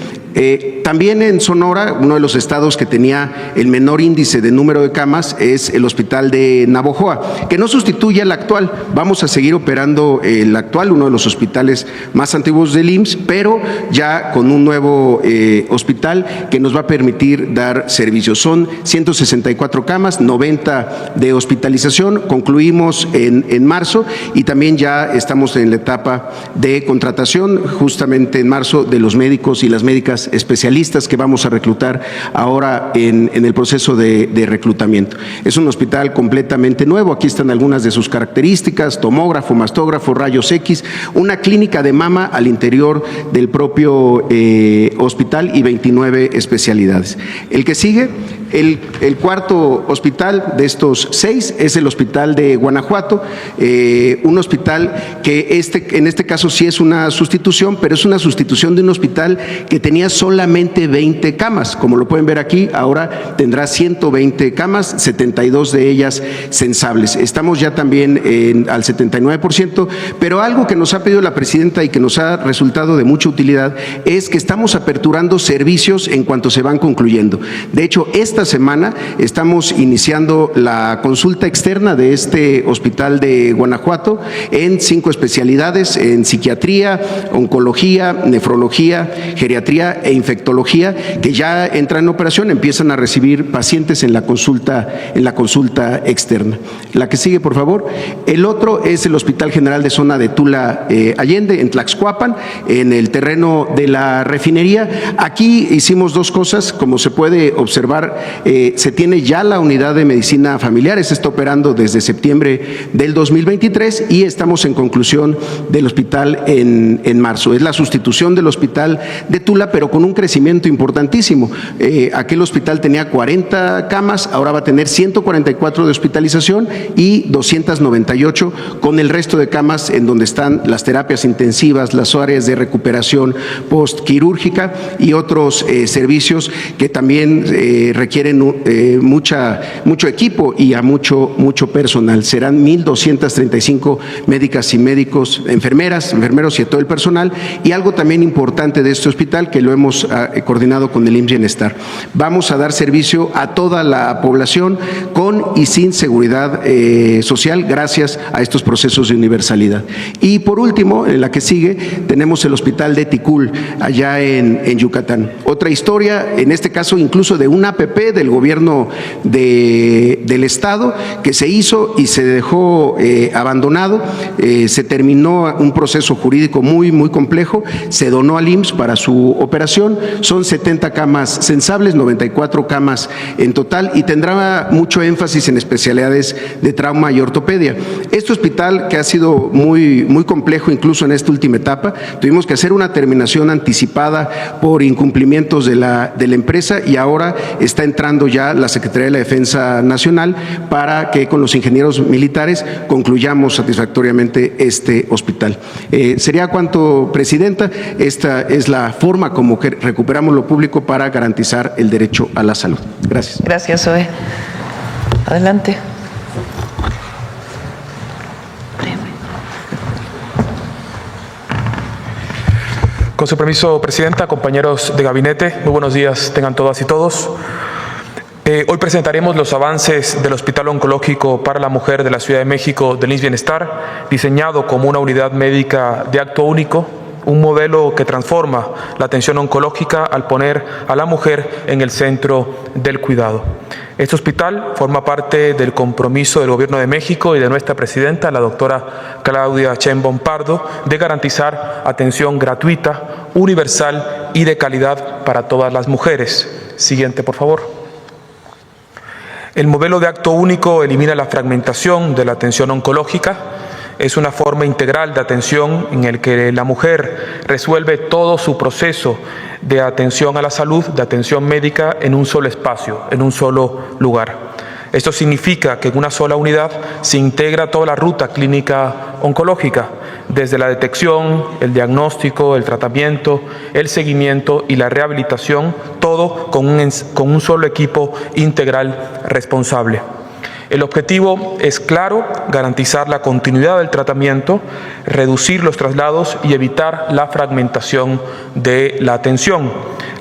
También en Sonora, uno de los estados que tenía el menor índice de número de camas es el Hospital de Navojoa, que no sustituye al actual. Vamos a seguir operando el actual, uno de los hospitales más antiguos del IMSS, pero ya con un nuevo hospital que nos va a permitir dar servicios. Son 164 camas, 90 de hospitalización. Concluimos en marzo y también ya estamos en la etapa de contratación, justamente en marzo, de los médicos y las médicas especialistas que vamos a reclutar ahora en el proceso de reclutamiento. Es un hospital completamente nuevo, aquí están algunas de sus características: tomógrafo, mastógrafo, rayos X, una clínica de mama al interior del propio hospital y 29 especialidades. El que sigue, El cuarto hospital de estos 6 es el hospital de Guanajuato, un hospital que en este caso sí es una sustitución, pero es una sustitución de un hospital que tenía solamente 20 camas. Como lo pueden ver aquí, ahora tendrá 120 camas, 72 de ellas sensables. Estamos ya también al 79%, pero algo que nos ha pedido la presidenta y que nos ha resultado de mucha utilidad es que estamos aperturando servicios en cuanto se van concluyendo. De hecho, esta semana estamos iniciando la consulta externa de este hospital de Guanajuato en 5 especialidades, en psiquiatría, oncología, nefrología, geriatría e infectología, que ya entran en operación, empiezan a recibir pacientes en la consulta externa. La que sigue, por favor. El otro es el Hospital General de Zona de Tula Allende, en Tlaxcuapan, en el terreno de la refinería. Aquí hicimos 2 cosas. Como se puede observar, se tiene ya la unidad de medicina familiar, se está operando desde septiembre del 2023 y estamos en conclusión del hospital en marzo. Es la sustitución del hospital de Tula, pero con un crecimiento importantísimo. Aquel hospital tenía 40 camas, ahora va a tener 144 de hospitalización y 298 con el resto de camas en donde están las terapias intensivas, las áreas de recuperación postquirúrgica y otros servicios que también requieren mucho equipo y a mucho personal. Serán 1,235 médicas y médicos, enfermeros y a todo el personal. Y algo también importante de este hospital, que lo hemos coordinado con el IMSS Bienestar. Vamos a dar servicio a toda la población con y sin seguridad social gracias a estos procesos de universalidad. Y por último, en la que sigue, tenemos el hospital de Ticul, allá en Yucatán. Otra historia, en este caso incluso de una APP del gobierno del estado, que se hizo y se dejó abandonado. Se terminó un proceso jurídico muy complejo, se donó al IMSS para su operación. Son 70 camas sensables, 94 camas en total, y tendrá mucho énfasis en especialidades de trauma y ortopedia. Este hospital, que ha sido muy complejo incluso en esta última etapa, tuvimos que hacer una terminación anticipada por incumplimientos de la empresa, y ahora está entrando ya la Secretaría de la Defensa Nacional para que con los ingenieros militares concluyamos satisfactoriamente este hospital. Sería cuanto, Presidenta. Esta es la forma como que recuperamos lo público para garantizar el derecho a la salud. Gracias. Gracias, Zoe. Adelante. Con su permiso, Presidenta, compañeros de gabinete, muy buenos días tengan todas y todos. Hoy presentaremos los avances del Hospital Oncológico para la Mujer de la Ciudad de México del IMSS Bienestar, diseñado como una unidad médica de acto único, un modelo que transforma la atención oncológica al poner a la mujer en el centro del cuidado. Este hospital forma parte del compromiso del Gobierno de México y de nuestra presidenta, la doctora Claudia Sheinbaum Pardo, de garantizar atención gratuita, universal y de calidad para todas las mujeres. Siguiente, por favor. El modelo de acto único elimina la fragmentación de la atención oncológica. Es una forma integral de atención en el que la mujer resuelve todo su proceso de atención a la salud, de atención médica, en un solo espacio, en un solo lugar. Esto significa que en una sola unidad se integra toda la ruta clínica oncológica, desde la detección, el diagnóstico, el tratamiento, el seguimiento y la rehabilitación, todo con un solo equipo integral responsable. El objetivo es claro: garantizar la continuidad del tratamiento, reducir los traslados y evitar la fragmentación de la atención.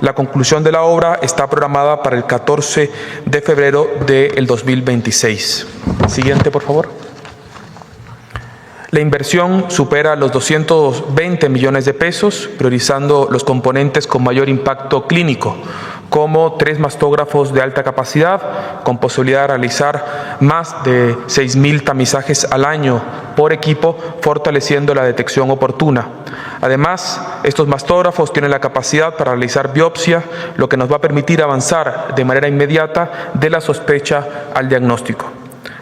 La conclusión de la obra está programada para el 14 de febrero del 2026. Siguiente, por favor. La inversión supera los 220 millones de pesos, priorizando los componentes con mayor impacto clínico, como 3 mastógrafos de alta capacidad, con posibilidad de realizar más de 6,000 tamizajes al año por equipo, fortaleciendo la detección oportuna. Además, estos mastógrafos tienen la capacidad para realizar biopsia, lo que nos va a permitir avanzar de manera inmediata de la sospecha al diagnóstico.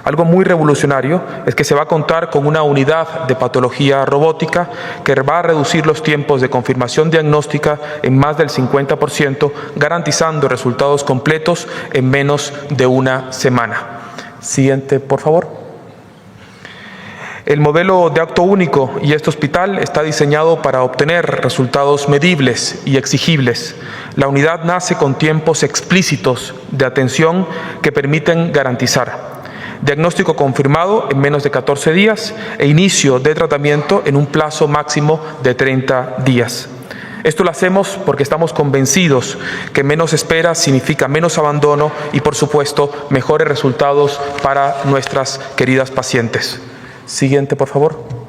Algo muy revolucionario es que se va a contar con una unidad de patología robótica que va a reducir los tiempos de confirmación diagnóstica en más del 50%, garantizando resultados completos en menos de una semana. Siguiente, por favor. El modelo de acto único y este hospital está diseñado para obtener resultados medibles y exigibles. La unidad nace con tiempos explícitos de atención que permiten garantizar diagnóstico confirmado en menos de 14 días e inicio de tratamiento en un plazo máximo de 30 días. Esto lo hacemos porque estamos convencidos que menos espera significa menos abandono y, por supuesto, mejores resultados para nuestras queridas pacientes. Siguiente, por favor.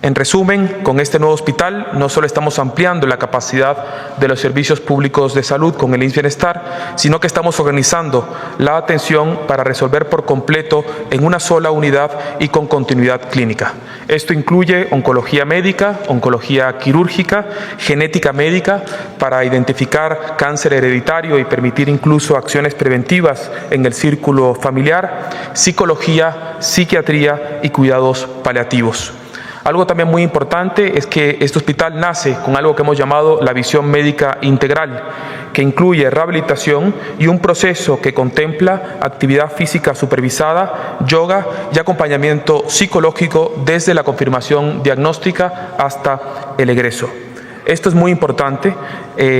En resumen, con este nuevo hospital no solo estamos ampliando la capacidad de los servicios públicos de salud con el IMSS Bienestar, sino que estamos organizando la atención para resolver por completo en una sola unidad y con continuidad clínica. Esto incluye oncología médica, oncología quirúrgica, genética médica para identificar cáncer hereditario y permitir incluso acciones preventivas en el círculo familiar, psicología, psiquiatría y cuidados paliativos. Algo también muy importante es que este hospital nace con algo que hemos llamado la visión médica integral, que incluye rehabilitación y un proceso que contempla actividad física supervisada, yoga y acompañamiento psicológico desde la confirmación diagnóstica hasta el egreso. Esto es muy importante.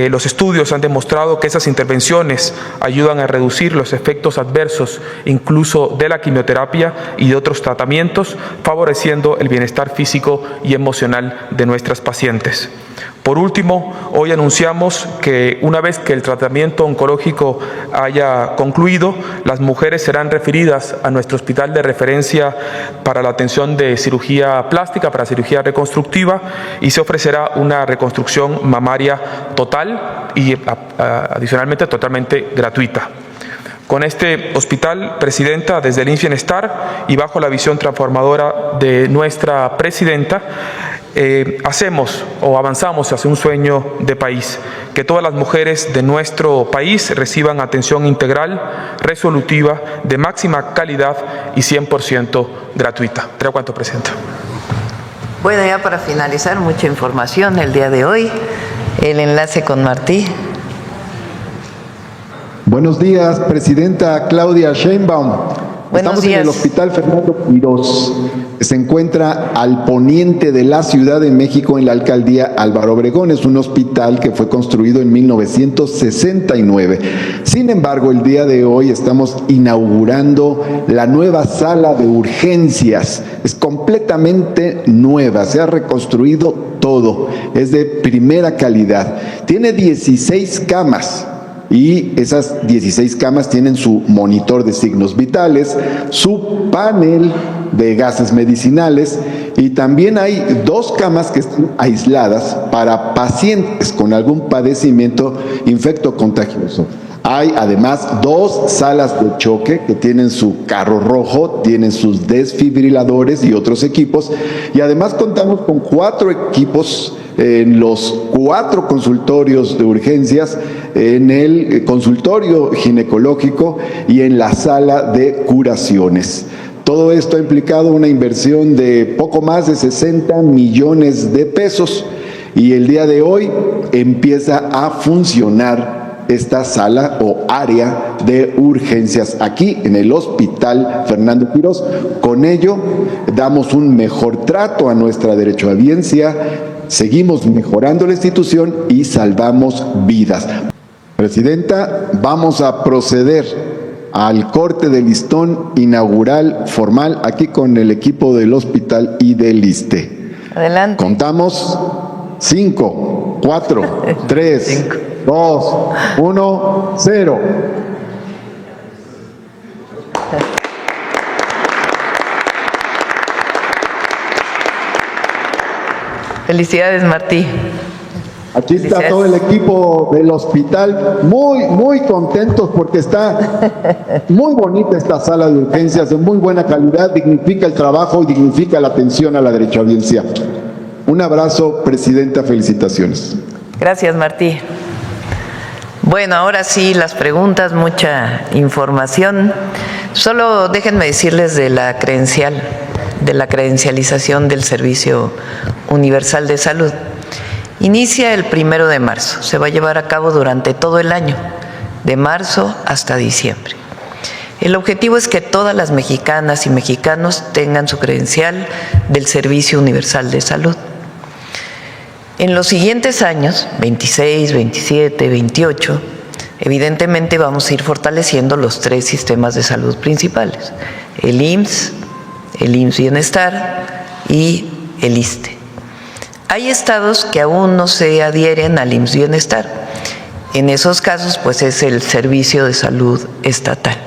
Los estudios han demostrado que esas intervenciones ayudan a reducir los efectos adversos, incluso de la quimioterapia y de otros tratamientos, favoreciendo el bienestar físico y emocional de nuestras pacientes. Por último, hoy anunciamos que una vez que el tratamiento oncológico haya concluido, las mujeres serán referidas a nuestro hospital de referencia para la atención de cirugía plástica, para cirugía reconstructiva, y se ofrecerá una reconstrucción mamaria total y adicionalmente totalmente gratuita. Con este hospital, Presidenta, desde el IMSS Bienestar y bajo la visión transformadora de nuestra Presidenta, hacemos o avanzamos hacia un sueño de país, que todas las mujeres de nuestro país reciban atención integral, resolutiva, de máxima calidad y 100% gratuita. Te cuento, Presidenta. Bueno, ya para finalizar, mucha información el día de hoy. El enlace con Martí. Buenos días, Presidenta Claudia Sheinbaum. Buenos Estamos días. en el Hospital Fernando Quirós, que se encuentra al poniente de la Ciudad de México en la alcaldía Álvaro Obregón. Es un hospital que fue construido en 1969. Sin embargo, el día de hoy estamos inaugurando la nueva sala de urgencias. Es completamente nueva, se ha reconstruido todo. Es de primera calidad. Tiene 16 camas. Y esas 16 camas tienen su monitor de signos vitales, su panel de gases medicinales y también hay 2 camas que están aisladas para pacientes con algún padecimiento infectocontagioso. Hay además 2 salas de choque que tienen su carro rojo, tienen sus desfibriladores y otros equipos y además contamos con 4 equipos en los 4 consultorios de urgencias, en el consultorio ginecológico y en la sala de curaciones. Todo esto ha implicado una inversión de poco más de 60 millones de pesos y el día de hoy empieza a funcionar esta sala o área de urgencias aquí en el Hospital Fernando Quirós. Con ello damos un mejor trato a nuestra derechohabiencia, seguimos mejorando la institución y salvamos vidas. Presidenta, vamos a proceder al corte de listón inaugural formal aquí con el equipo del hospital y del ISSSTE. Adelante. Contamos 5, 4, 3, 2, 1, 0. Felicidades, Martí. Aquí está todo el equipo del hospital, muy contentos porque está muy bonita esta sala de urgencias, de muy buena calidad, dignifica el trabajo y dignifica la atención a la derechohabiencia. Un abrazo, Presidenta, felicitaciones. Gracias, Martí. Bueno, ahora sí, las preguntas, mucha información. Solo déjenme decirles de la credencialización del Servicio Universal de Salud. Inicia el 1 de marzo, se va a llevar a cabo durante todo el año, de marzo hasta diciembre. El objetivo es que todas las mexicanas y mexicanos tengan su credencial del Servicio Universal de Salud. En los siguientes años, 26, 27, 28, evidentemente vamos a ir fortaleciendo los 3 sistemas de salud principales, el IMSS Bienestar y el ISSSTE. Hay estados que aún no se adhieren al IMSS Bienestar. En esos casos, pues es el Servicio de Salud Estatal.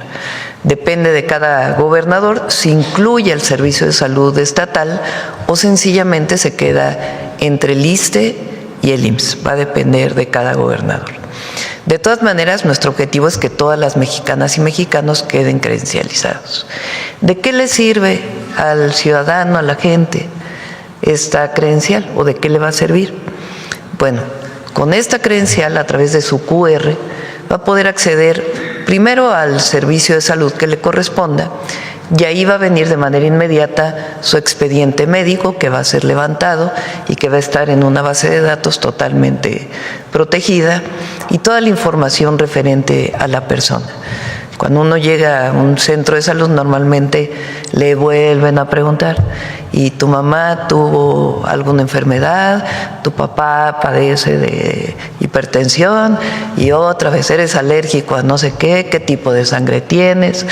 Depende de cada gobernador si incluye el Servicio de Salud Estatal o sencillamente se queda entre el ISSSTE y el IMSS. Va a depender de cada gobernador. De todas maneras, nuestro objetivo es que todas las mexicanas y mexicanos queden credencializados. ¿De qué le sirve al ciudadano, a la gente, esta credencial o de qué le va a servir? Bueno, con esta credencial, a través de su QR, va a poder acceder primero al servicio de salud que le corresponda y ahí va a venir de manera inmediata su expediente médico que va a ser levantado y que va a estar en una base de datos totalmente protegida y toda la información referente a la persona. Cuando uno llega a un centro de salud, normalmente le vuelven a preguntar, ¿y tu mamá tuvo alguna enfermedad? ¿Tu papá padece de hipertensión? Y otra vez, ¿eres alérgico a no sé qué? ¿Qué tipo de sangre tienes?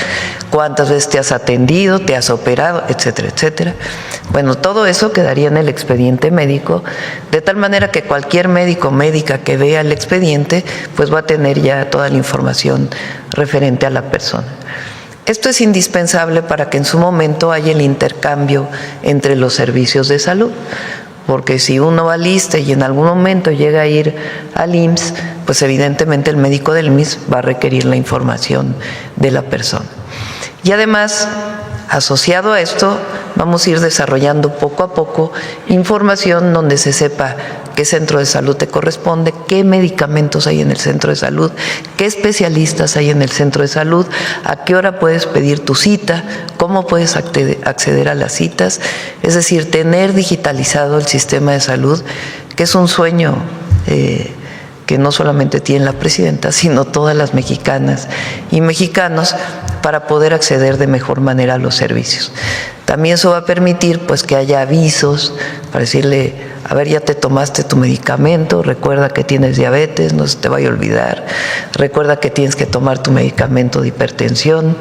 ¿Cuántas veces te has atendido? ¿Te has operado? Etcétera, etcétera. Bueno, todo eso quedaría en el expediente médico, de tal manera que cualquier médico o médica que vea el expediente, pues va a tener ya toda la información referente a la persona. Esto es indispensable para que en su momento haya el intercambio entre los servicios de salud, porque si uno va al ISSSTE y en algún momento llega a ir al IMSS, pues evidentemente el médico del IMSS va a requerir la información de la persona. Y además, asociado a esto, vamos a ir desarrollando poco a poco información donde se sepa qué centro de salud te corresponde, qué medicamentos hay en el centro de salud, qué especialistas hay en el centro de salud, a qué hora puedes pedir tu cita, cómo puedes acceder a las citas, es decir, tener digitalizado el sistema de salud, que es un sueño que no solamente tiene la presidenta, sino todas las mexicanas y mexicanos, para poder acceder de mejor manera a los servicios. También eso va a permitir pues que haya avisos para decirle, a ver, ya te tomaste tu medicamento, recuerda que tienes diabetes, no se te vaya a olvidar, recuerda que tienes que tomar tu medicamento de hipertensión.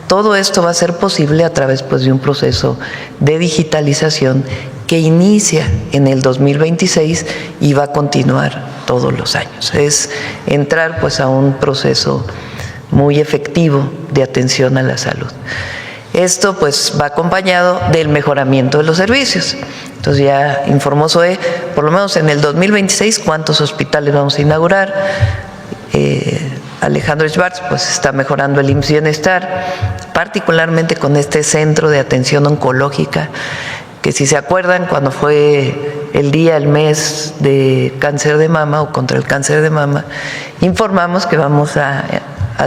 Todo esto va a ser posible a través pues de un proceso de digitalización que inicia en el 2026 y va a continuar todos los años. Es entrar pues a un proceso muy efectivo de atención a la salud. Esto pues va acompañado del mejoramiento de los servicios. Entonces ya informó Zoe, por lo menos en el 2026, cuántos hospitales vamos a inaugurar. Alejandro Schwartz pues está mejorando el IMSS Bienestar, particularmente con este centro de atención oncológica, que si se acuerdan, cuando fue el día, el mes de cáncer de mama o contra el cáncer de mama, informamos que vamos a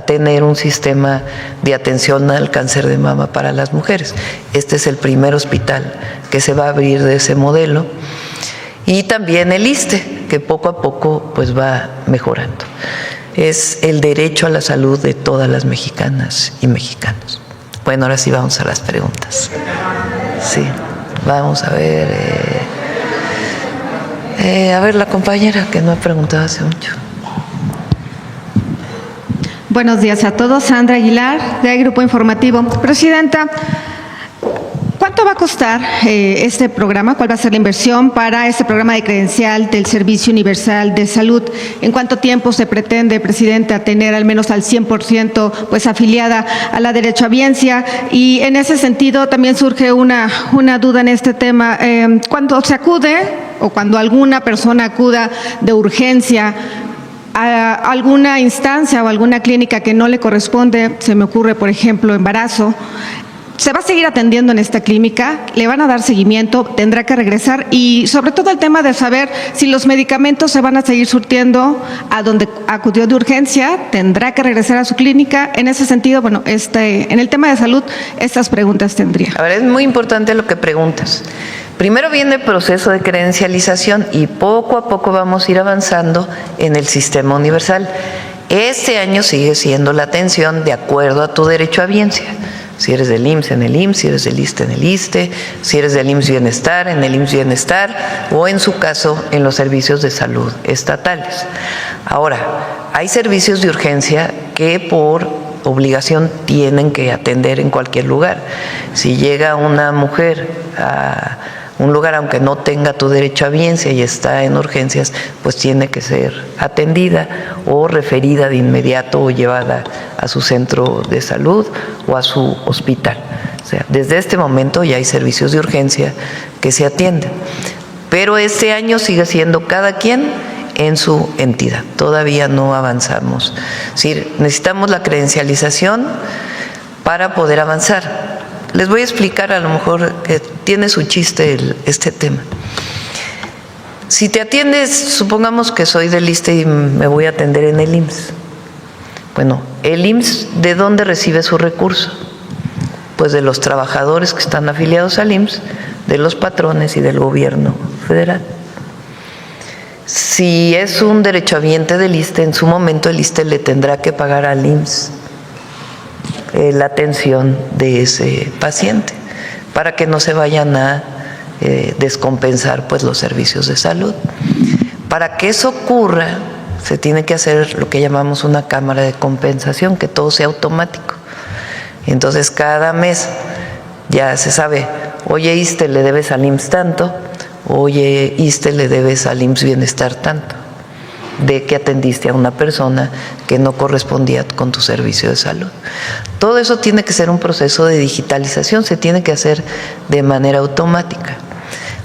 tener un sistema de atención al cáncer de mama para las mujeres. Este es el primer hospital que se va a abrir de ese modelo. Y también el ISSSTE, que poco a poco pues va mejorando. Es el derecho a la salud de todas las mexicanas y mexicanos. Bueno, ahora sí vamos a las preguntas. Sí, vamos a ver. A ver, la compañera que no ha preguntado hace mucho. Buenos días a todos. Sandra Aguilar, de Grupo Informativo. Presidenta, ¿cuánto va a costar este programa? ¿Cuál va a ser la inversión para este programa de credencial del Servicio Universal de Salud? ¿En cuánto tiempo se pretende, Presidenta, tener al menos al 100% pues afiliada a la derechohabiencia? Y en ese sentido también surge una duda en este tema. Cuando se acude o cuando alguna persona acuda de urgencia a alguna instancia o alguna clínica que no le corresponde, se me ocurre, por ejemplo, embarazo, ¿Se va a seguir atendiendo en esta clínica? ¿Le van a dar seguimiento? ¿Tendrá que regresar? Y sobre todo el tema de saber si los medicamentos se van a seguir surtiendo a donde acudió de urgencia, ¿tendrá que regresar a su clínica? En ese sentido, bueno, en el tema de salud, estas preguntas tendría. A ver, es muy importante lo que preguntas. Primero viene el proceso de credencialización y poco a poco vamos a ir avanzando en el sistema universal. Este año sigue siendo la atención de acuerdo a tu derecho a biencia. Si eres del IMSS, en el IMSS, si eres del ISSSTE, en el ISSSTE, si eres del IMSS Bienestar, en el IMSS Bienestar, o en su caso, en los servicios de salud estatales. Ahora, hay servicios de urgencia que por obligación tienen que atender en cualquier lugar. Si llega una mujer a un lugar, aunque no tenga tu derecho a biencia y está en urgencias, pues tiene que ser atendida o referida de inmediato o llevada a su centro de salud o a su hospital. O sea, desde este momento ya hay servicios de urgencia que se atienden. Pero este año sigue siendo cada quien en su entidad. Todavía no avanzamos. Es decir, necesitamos la credencialización para poder avanzar. Les voy a explicar, a lo mejor que tiene su chiste este tema. Si te atiendes, supongamos que soy del ISSSTE y me voy a atender en el IMSS. Bueno, el IMSS, ¿de dónde recibe su recurso? Pues de los trabajadores que están afiliados al IMSS, de los patrones y del gobierno federal. Si es un derechohabiente del ISSSTE, en su momento el ISSSTE le tendrá que pagar al IMSS la atención de ese paciente para que no se vayan a descompensar pues los servicios de salud. Para que eso ocurra, se tiene que hacer lo que llamamos una cámara de compensación, que todo sea automático. Entonces cada mes ya se sabe, oye ISSSTE le debes al IMSS tanto, oye ISSSTE le debes al IMSS Bienestar tanto, de que atendiste a una persona que no correspondía con tu servicio de salud. Todo eso tiene que ser un proceso de digitalización, se tiene que hacer de manera automática.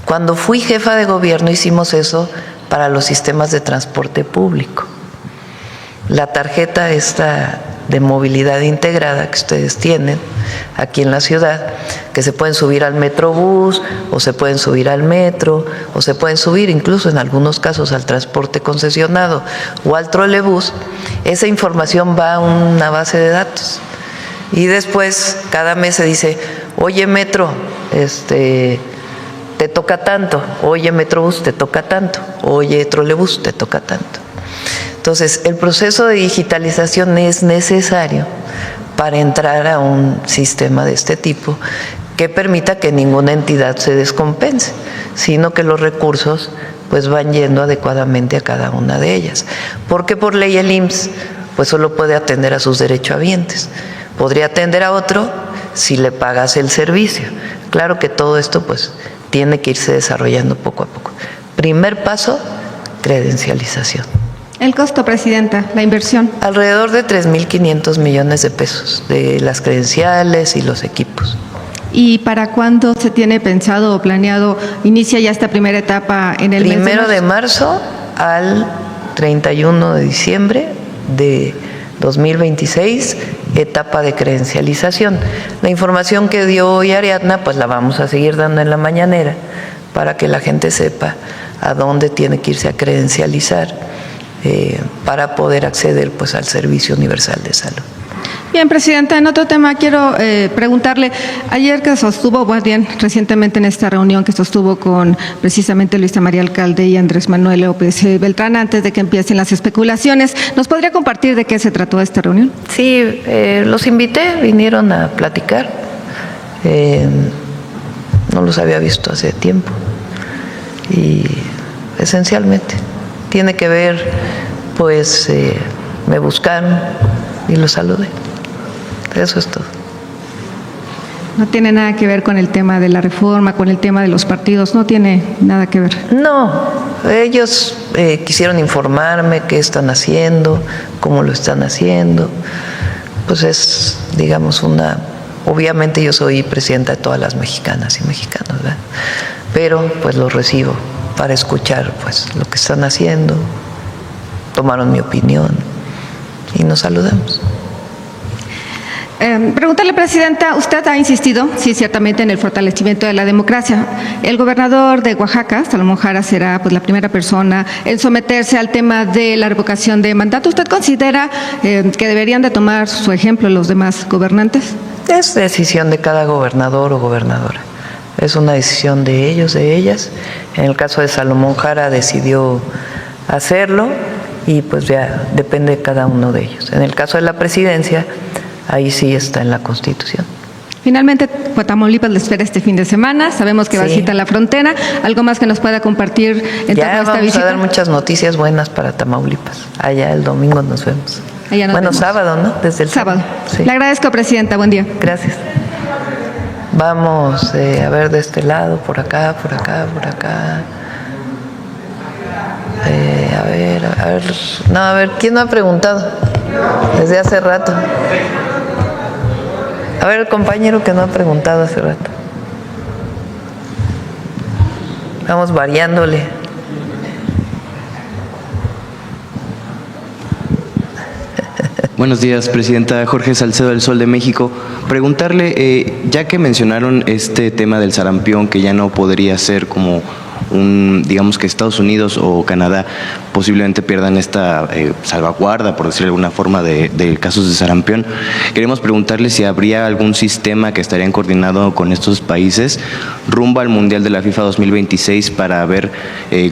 Cuando fui jefa de gobierno hicimos eso para los sistemas de transporte público. La tarjeta esta de movilidad integrada que ustedes tienen aquí en la ciudad, que se pueden subir al Metrobús, o se pueden subir al metro, o se pueden subir incluso en algunos casos al transporte concesionado o al trolebús, esa información va a una base de datos. Y después, cada mes se dice, oye Metro, te toca tanto, oye Metrobús, te toca tanto, oye Trolebús, te toca tanto. Entonces, el proceso de digitalización es necesario para entrar a un sistema de este tipo que permita que ninguna entidad se descompense, sino que los recursos pues van yendo adecuadamente a cada una de ellas. Porque por ley el IMSS pues solo puede atender a sus derechohabientes. Podría atender a otro si le pagas el servicio. Claro que todo esto pues tiene que irse desarrollando poco a poco. Primer paso, credencialización. El costo, Presidenta, la inversión. Alrededor de 3.500 millones de pesos de las credenciales y los equipos. ¿Y para cuándo se tiene pensado o planeado, inicia ya esta primera etapa en el mes de marzo al 31 de diciembre de 2026, etapa de credencialización. La información que dio hoy Ariadna, pues la vamos a seguir dando en la mañanera para que la gente sepa a dónde tiene que irse a credencializar para poder acceder pues al Servicio Universal de Salud. Bien, Presidenta, en otro tema quiero preguntarle, ayer que sostuvo, más bien recientemente en esta reunión que sostuvo con precisamente Luisa María Alcalde y Andrés Manuel López Beltrán, antes de que empiecen las especulaciones, ¿nos podría compartir de qué se trató esta reunión? Sí, los invité, vinieron a platicar, no los había visto hace tiempo y esencialmente tiene que ver, pues me buscaron y los saludé. Eso es todo. No tiene nada que ver con el tema de la reforma, con el tema de los partidos, no tiene nada que ver. No, ellos quisieron informarme qué están haciendo, cómo lo están haciendo. Pues es, digamos, obviamente yo soy presidenta de todas las mexicanas y mexicanos, ¿verdad? Pero pues los recibo para escuchar pues lo que están haciendo, tomaron mi opinión y nos saludamos. Preguntarle, Presidenta, usted ha insistido, sí, ciertamente, en el fortalecimiento de la democracia. El gobernador de Oaxaca, Salomón Jara, será pues la primera persona en someterse al tema de la revocación de mandato. ¿Usted considera que deberían de tomar su ejemplo los demás gobernantes? Es decisión de cada gobernador o gobernadora. Es una decisión de ellos, de ellas. En el caso de Salomón Jara decidió hacerlo y pues ya depende de cada uno de ellos. En el caso de la presidencia, ahí sí está en la Constitución. Finalmente, Tamaulipas le espera este fin de semana. Sabemos que va a Sí. visitar la frontera. ¿Algo más que nos pueda compartir en Ya torno a esta vamos visita? a dar muchas noticias buenas para Tamaulipas. Allá el domingo nos vemos. Allá nos Bueno, vemos. sábado, ¿no? Desde el Sábado. Sí. Le agradezco, Presidenta. Buen día. Gracias. Vamos a ver de este lado, por acá, por acá, por acá. A ver, ¿quién no ha preguntado? Desde hace rato. A ver, el compañero que no ha preguntado hace rato. Vamos variándole. Buenos días, Presidenta. Jorge Salcedo del Sol de México. Preguntarle, ya que mencionaron este tema del sarampión, que ya no podría ser como digamos que Estados Unidos o Canadá posiblemente pierdan esta salvaguarda, por decirlo de alguna forma, de casos de sarampión. Queremos preguntarle si habría algún sistema que estarían coordinado con estos países rumbo al Mundial de la FIFA 2026 para ver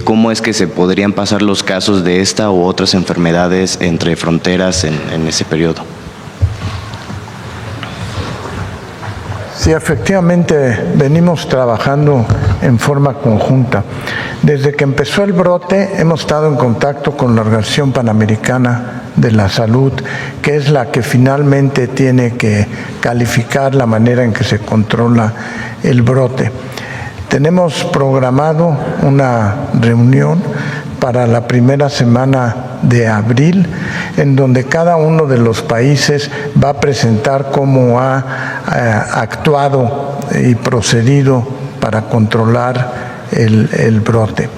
cómo es que se podrían pasar los casos de esta u otras enfermedades entre fronteras en ese periodo. Sí, efectivamente venimos trabajando en forma conjunta. Desde que empezó el brote hemos estado en contacto con la Organización Panamericana de la Salud, que es la que finalmente tiene que calificar la manera en que se controla el brote. Tenemos programado una reunión para la primera semana de abril, en donde cada uno de los países va a presentar cómo ha actuado y procedido para controlar el brote.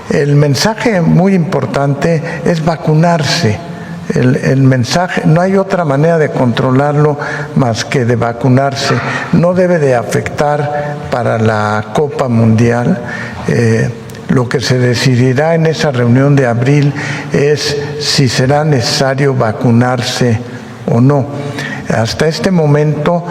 El mensaje muy importante es vacunarse. El mensaje, no hay otra manera de controlarlo más que de vacunarse. No debe de afectar para la Copa Mundial. Lo que se decidirá en esa reunión de abril es si será necesario vacunarse o no. Hasta este momento,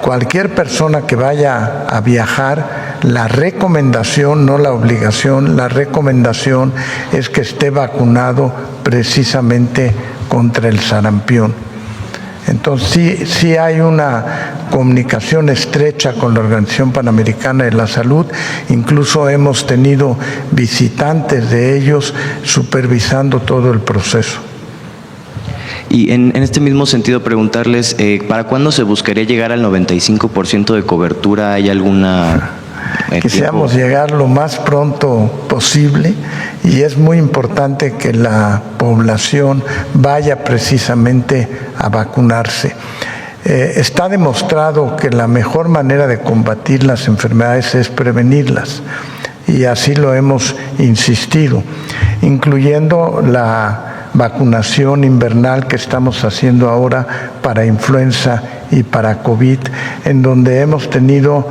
cualquier persona que vaya a viajar, la recomendación, no la obligación, la recomendación es que esté vacunado precisamente contra el sarampión. Entonces sí hay una comunicación estrecha con la Organización Panamericana de la Salud, incluso hemos tenido visitantes de ellos supervisando todo el proceso. Y en este mismo sentido preguntarles, ¿para cuándo se buscaría llegar al 95% de cobertura? ¿Hay alguna Quisiéramos llegar lo más pronto posible y es muy importante que la población vaya precisamente a vacunarse. Está demostrado que la mejor manera de combatir las enfermedades es prevenirlas y así lo hemos insistido, incluyendo la vacunación invernal que estamos haciendo ahora para influenza y para COVID, en donde hemos tenido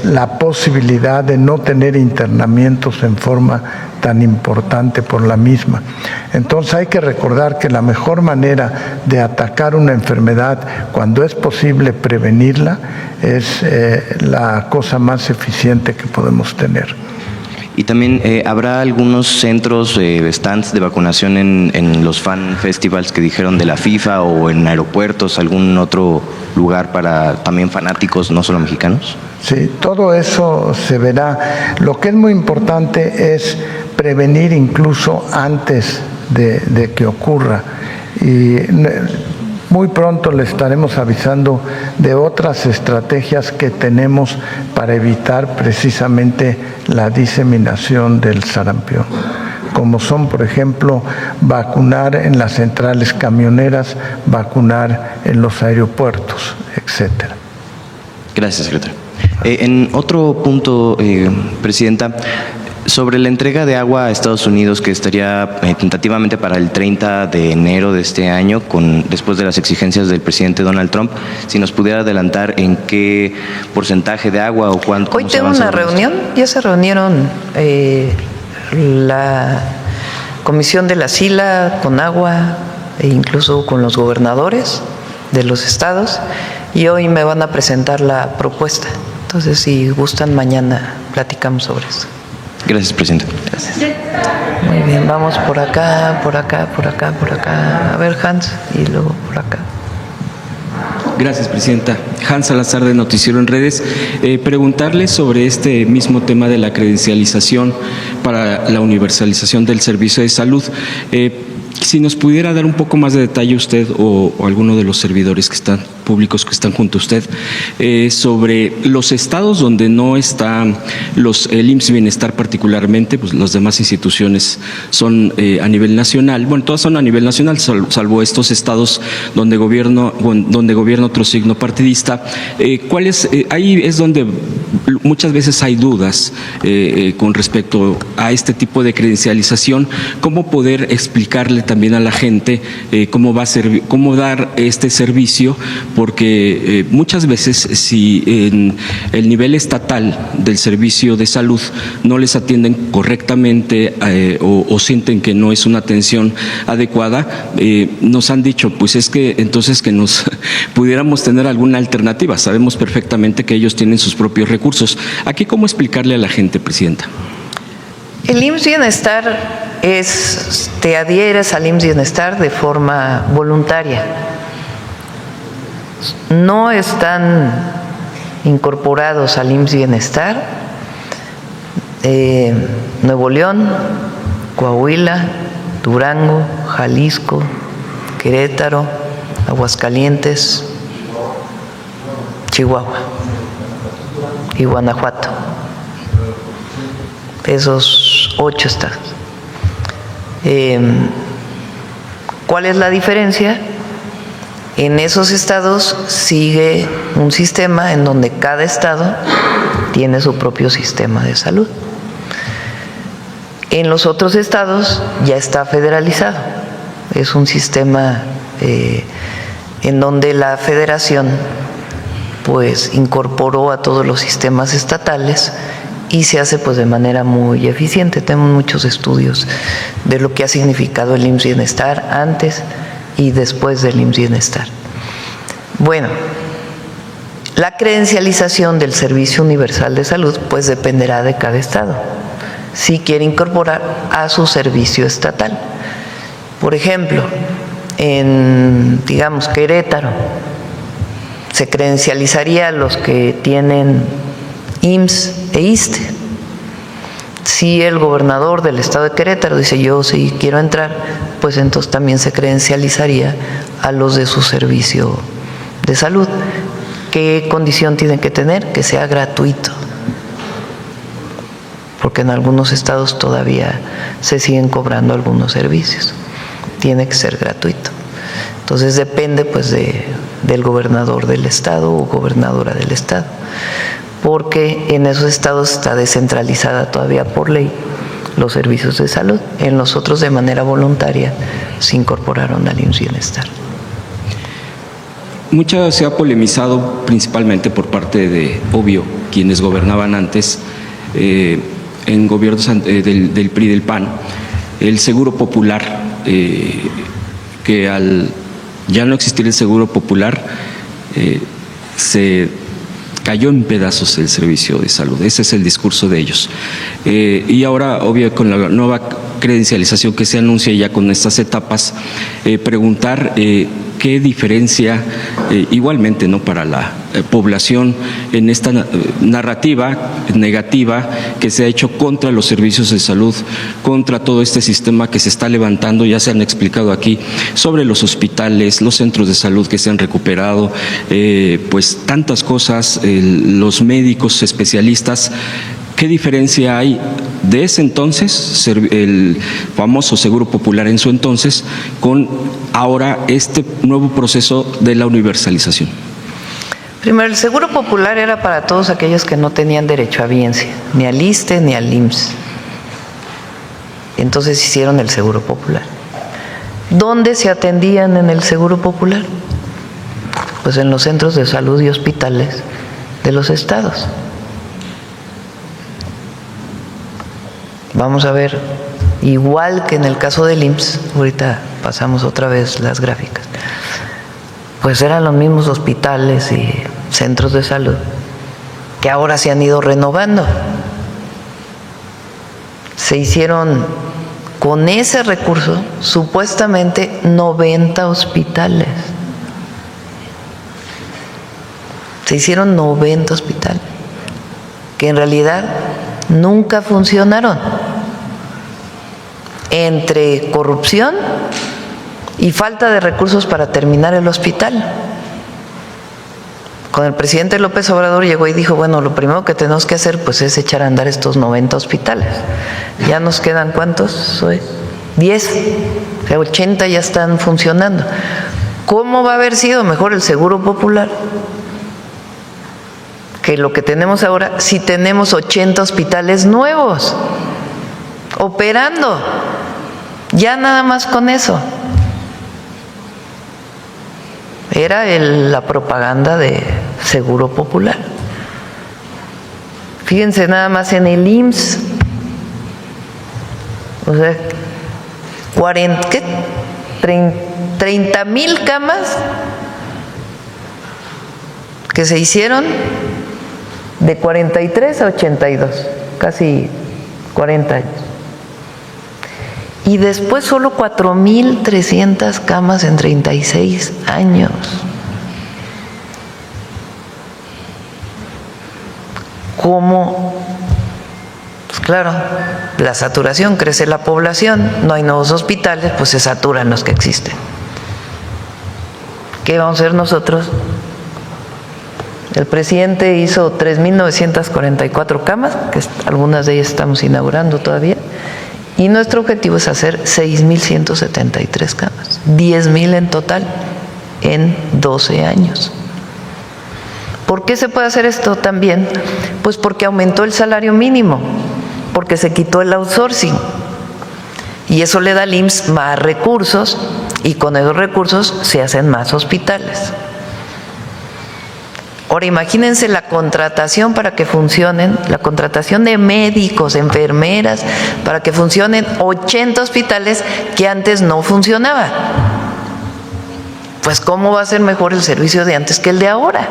la posibilidad de no tener internamientos en forma tan importante por la misma. Entonces hay que recordar que la mejor manera de atacar una enfermedad, cuando es posible prevenirla, es la cosa más eficiente que podemos tener. Y también habrá algunos centros, stands de vacunación en los fan festivals que dijeron de la FIFA o en aeropuertos, algún otro lugar para también fanáticos, no solo mexicanos. Sí, todo eso se verá. Lo que es muy importante es prevenir incluso antes de que ocurra. Y muy pronto le estaremos avisando de otras estrategias que tenemos para evitar precisamente la diseminación del sarampión, como son, por ejemplo, vacunar en las centrales camioneras, vacunar en los aeropuertos, etcétera. Gracias, secretario. En otro punto, Presidenta, Sobre la entrega de agua a Estados Unidos, que estaría tentativamente para el 30 de enero de este año, después de las exigencias del presidente Donald Trump, si nos pudiera adelantar en qué porcentaje de agua o cuánto. Hoy tengo una reunión, ya se reunieron la Comisión de la SILA con agua e incluso con los gobernadores de los estados, y hoy me van a presentar la propuesta. Entonces, si gustan, mañana platicamos sobre eso. Gracias, presidente. Gracias. Muy bien, vamos por acá, por acá, por acá, por acá. A ver, Hans, y luego por acá. Gracias, presidenta. Hans Salazar, de Noticiero en Redes. Preguntarle sobre este mismo tema de la credencialización para la universalización del servicio de salud. Si nos pudiera dar un poco más de detalle usted o alguno de los servidores públicos que están junto a usted, sobre los estados donde no está el IMSS Bienestar particularmente, pues las demás instituciones son a nivel nacional, bueno, todas son a nivel nacional, salvo estos estados donde gobierna otro signo partidista. Ahí es donde muchas veces hay dudas con respecto a este tipo de credencialización. ¿Cómo poder explicarle también a la gente cómo dar este servicio? Porque muchas veces, si en el nivel estatal del servicio de salud no les atienden correctamente o sienten que no es una atención adecuada, nos han dicho, pues es que entonces que nos pudiéramos tener alguna alternativa. Sabemos perfectamente que ellos tienen sus propios recursos. Aquí, ¿cómo explicarle a la gente, presidenta? El IMSS Bienestar te adhieres al IMSS Bienestar de forma voluntaria. No están incorporados al IMSS Bienestar Nuevo León, Coahuila, Durango, Jalisco, Querétaro, Aguascalientes, Chihuahua y Guanajuato. Esos 8 estados. ¿Cuál es la diferencia? En esos estados sigue un sistema en donde cada estado tiene su propio sistema de salud. En los otros estados ya está federalizado. Es un sistema en donde la federación pues incorporó a todos los sistemas estatales y se hace pues de manera muy eficiente. Tenemos muchos estudios de lo que ha significado el IMSS Bienestar antes y después del IMSS Bienestar. Bueno, la credencialización del Servicio Universal de Salud pues dependerá de cada estado, si quiere incorporar a su servicio estatal. Por ejemplo, en, digamos, Querétaro, se credencializaría a los que tienen IMSS e ISSSTE. Si el gobernador del estado de Querétaro dice yo sí quiero entrar, pues entonces también se credencializaría a los de su servicio de salud. ¿Qué condición tienen que tener? Que sea gratuito, porque en algunos estados todavía se siguen cobrando algunos servicios. Tiene que ser gratuito. Entonces depende pues del gobernador del estado o gobernadora del estado, porque en esos estados está descentralizada todavía por ley los servicios de salud. En los otros, de manera voluntaria, se incorporaron al IMSS Bienestar. Mucho se ha polemizado, principalmente por parte de, obvio, quienes gobernaban antes, en gobiernos del PRI y del PAN, el seguro popular, que al ya no existir el seguro popular, se cayó en pedazos el servicio de salud. Ese es el discurso de ellos. Y ahora, obvio, con la nueva credencialización que se anuncia ya con estas etapas, preguntar qué diferencia, igualmente, ¿no?, para la población en esta narrativa negativa que se ha hecho contra los servicios de salud, contra todo este sistema que se está levantando. Ya se han explicado aquí sobre los hospitales, los centros de salud que se han recuperado, pues tantas cosas, los médicos especialistas. ¿Qué diferencia hay de ese entonces, el famoso Seguro Popular en su entonces, con ahora este nuevo proceso de la universalización? Primero, el Seguro Popular era para todos aquellos que no tenían derecho a bienestar, ni al ISSSTE ni al IMSS. Entonces hicieron el Seguro Popular. ¿Dónde se atendían en el Seguro Popular? Pues en los centros de salud y hospitales de los estados. Vamos a ver, igual que en el caso del IMSS, ahorita pasamos otra vez las gráficas, pues eran los mismos hospitales y centros de salud que ahora se han ido renovando. Se hicieron con ese recurso supuestamente 90 hospitales. Se hicieron 90 hospitales que en realidad nunca funcionaron, entre corrupción y falta de recursos para terminar el hospital. Con el presidente López Obrador llegó y dijo, bueno, lo primero que tenemos que hacer pues es echar a andar estos 90 hospitales. Ya nos quedan, ¿cuántos? 10, o sea, 80 ya están funcionando. ¿Cómo va a haber sido mejor el Seguro Popular que lo que tenemos ahora si tenemos 80 hospitales nuevos operando? Ya nada más con eso. Era la propaganda de Seguro Popular. Fíjense nada más en el IMSS. O sea, 30,000 camas que se hicieron de 43 a 82, casi 40 años. Y después solo 4,300 camas en 36 años. ¿Cómo? Pues claro, la saturación, crece la población, no hay nuevos hospitales, pues se saturan los que existen. ¿Qué vamos a hacer nosotros? El presidente hizo 3,944 camas, que algunas de ellas estamos inaugurando todavía, y nuestro objetivo es hacer 6,173 camas, 10,000 en total en 12 años. ¿Por qué se puede hacer esto también? Pues porque aumentó el salario mínimo, porque se quitó el outsourcing, y eso le da al IMSS más recursos, y con esos recursos se hacen más hospitales. Ahora imagínense la contratación para que funcionen, la contratación de médicos, enfermeras, para que funcionen 80 hospitales que antes no funcionaban. Pues ¿cómo va a ser mejor el servicio de antes que el de ahora?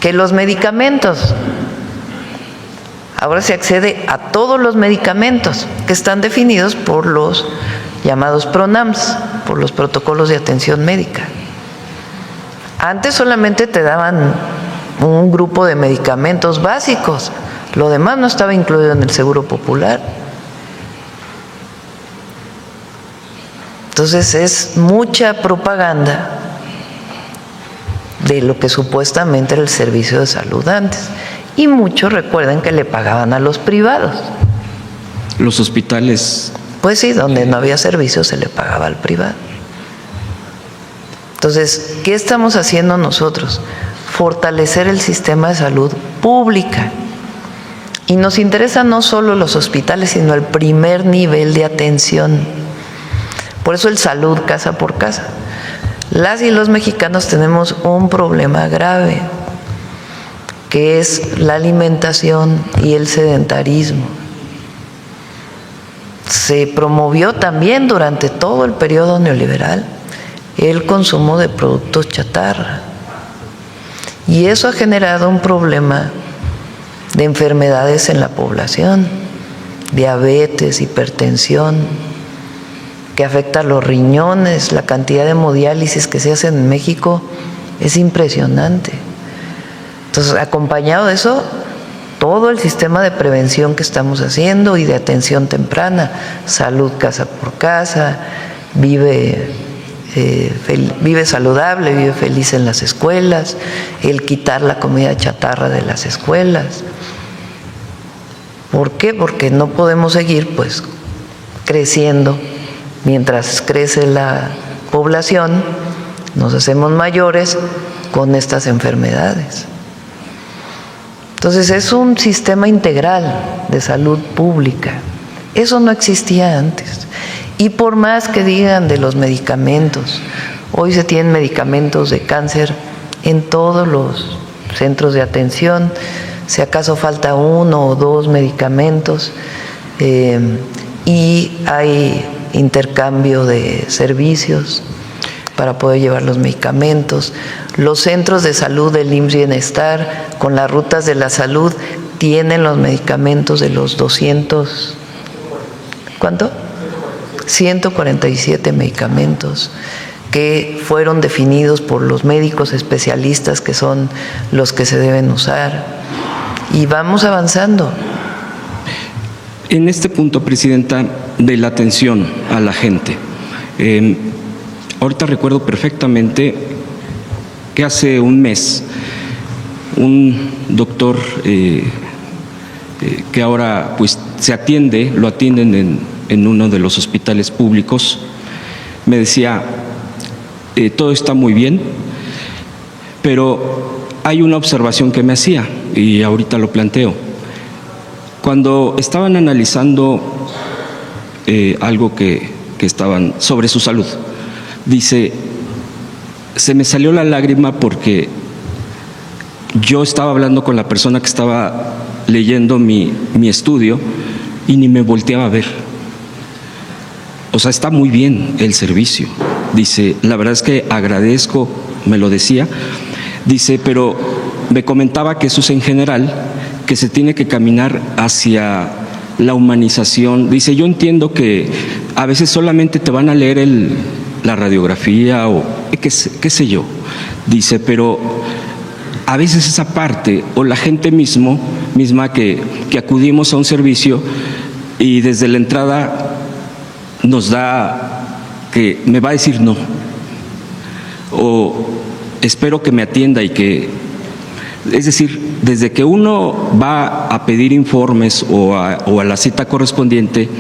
Que los medicamentos. Ahora se accede a todos los medicamentos que están definidos por los llamados PRONAMS, por los protocolos de atención médica. Antes solamente te daban un grupo de medicamentos básicos, lo demás no estaba incluido en el Seguro Popular. Entonces es mucha propaganda de lo que supuestamente era el servicio de salud antes. Y muchos recuerden que le pagaban a los privados. Los hospitales. Pues sí, donde no había servicio se le pagaba al privado. Entonces, ¿qué estamos haciendo nosotros? Fortalecer el sistema de salud pública. Y nos interesa no solo los hospitales, sino el primer nivel de atención. Por eso el salud casa por casa. Las y los mexicanos tenemos un problema grave, que es la alimentación y el sedentarismo. Se promovió también durante todo el periodo neoliberal el consumo de productos chatarra. Y eso ha generado un problema de enfermedades en la población, diabetes, hipertensión, que afecta a los riñones. La cantidad de hemodiálisis que se hace en México es impresionante. Entonces, acompañado de eso, todo el sistema de prevención que estamos haciendo y de atención temprana, salud casa por casa, vive saludable, vive feliz en las escuelas, el quitar la comida chatarra de las escuelas. ¿Por qué? Porque no podemos seguir pues creciendo. Mientras crece la población, nos hacemos mayores con estas enfermedades. Entonces es un sistema integral de salud pública Eso no existía antes. Y por más que digan de los medicamentos, hoy se tienen medicamentos de cáncer en todos los centros de atención, si acaso falta 1 o 2 medicamentos, y hay intercambio de servicios para poder llevar los medicamentos. Los centros de salud del IMSS Bienestar, con las rutas de la salud, tienen los medicamentos de los 200, ¿cuánto? 147 medicamentos que fueron definidos por los médicos especialistas, que son los que se deben usar, y vamos avanzando. En este punto, Presidenta, de la atención a la gente, ahorita recuerdo perfectamente que hace un mes un doctor que ahora pues lo atienden en uno de los hospitales públicos, me decía, todo está muy bien, pero hay una observación que me hacía y ahorita lo planteo. Cuando estaban analizando algo que estaban sobre su salud, dice, se me salió la lágrima porque yo estaba hablando con la persona que estaba leyendo mi estudio y ni me volteaba a ver. O sea, está muy bien el servicio. Dice, la verdad es que agradezco, me lo decía. Dice, pero me comentaba que eso es en general, que se tiene que caminar hacia la humanización. Dice, yo entiendo que a veces solamente te van a leer la radiografía o qué sé yo. Dice, pero a veces esa parte, o la gente misma que acudimos a un servicio y desde la entrada nos da que me va a decir no, o espero que me atienda y que, es decir, desde que uno va a pedir informes o a la cita correspondiente,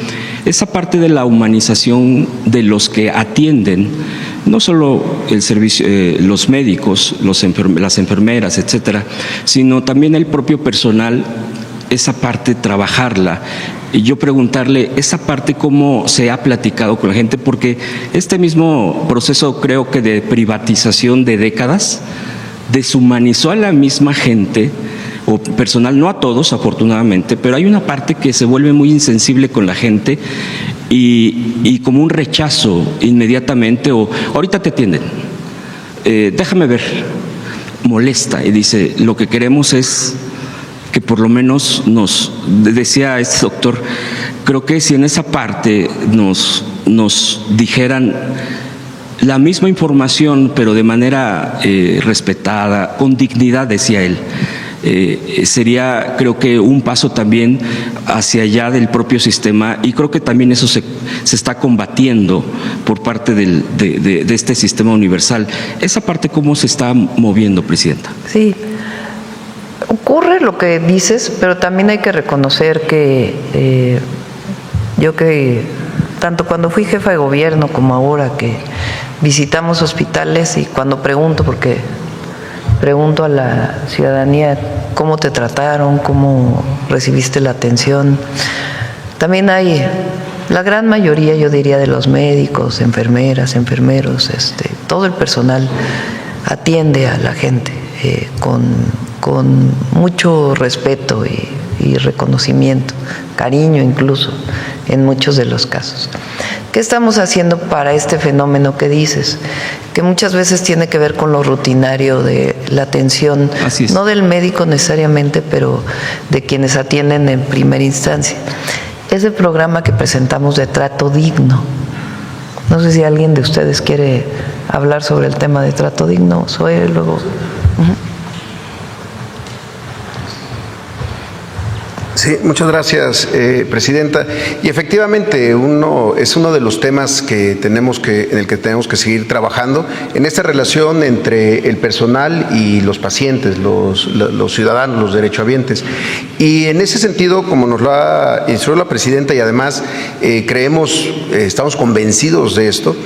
esa parte de la humanización de los que atienden, no solo el servicio, los médicos, las enfermeras, etcétera, sino también el propio personal, esa parte trabajarla. Y yo preguntarle, esa parte cómo se ha platicado con la gente, porque este mismo proceso, creo que de privatización de décadas, deshumanizó a la misma gente o personal, no a todos afortunadamente, pero hay una parte que se vuelve muy insensible con la gente y como un rechazo inmediatamente, o ahorita te atienden, déjame ver, molesta, y dice, lo que queremos es que por lo menos nos, decía este doctor, creo que si en esa parte nos dijeran la misma información, pero de manera respetada, con dignidad, decía él, sería, creo que, un paso también hacia allá del propio sistema, y creo que también eso se está combatiendo por parte de este sistema universal. Esa parte, ¿cómo se está moviendo, Presidenta? Sí, ocurre lo que dices, pero también hay que reconocer que yo que tanto cuando fui jefa de gobierno como ahora que visitamos hospitales, y cuando pregunto a la ciudadanía cómo te trataron, cómo recibiste la atención, también hay, la gran mayoría, yo diría, de los médicos, enfermeras, enfermeros, todo el personal atiende a la gente con mucho respeto y reconocimiento, cariño incluso, en muchos de los casos. ¿Qué estamos haciendo para este fenómeno que dices? Que muchas veces tiene que ver con lo rutinario de la atención, no del médico necesariamente, pero de quienes atienden en primera instancia. Es el programa que presentamos de Trato Digno. No sé si alguien de ustedes quiere hablar sobre el tema de Trato Digno. Soy luego. Sí, muchas gracias, Presidenta. Y efectivamente, es uno de los temas en el que tenemos que seguir trabajando, en esta relación entre el personal y los pacientes, los ciudadanos, los derechohabientes. Y en ese sentido, como nos lo ha instruido la Presidenta, y además estamos convencidos de esto,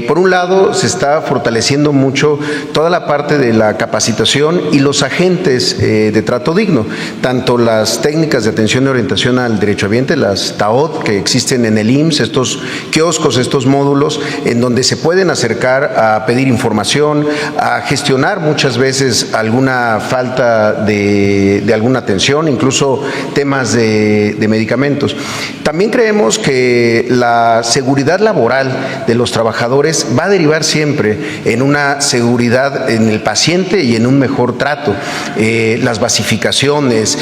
por un lado se está fortaleciendo mucho toda la parte de la capacitación y los agentes de trato digno, tanto las técnicas de atención y orientación al derechohabiente, las TAOD, que existen en el IMSS, estos kioscos, estos módulos, en donde se pueden acercar a pedir información, a gestionar muchas veces alguna falta de alguna atención, incluso temas de medicamentos. También creemos que la seguridad laboral de los trabajadores va a derivar siempre en una seguridad en el paciente y en un mejor trato. Las basificaciones,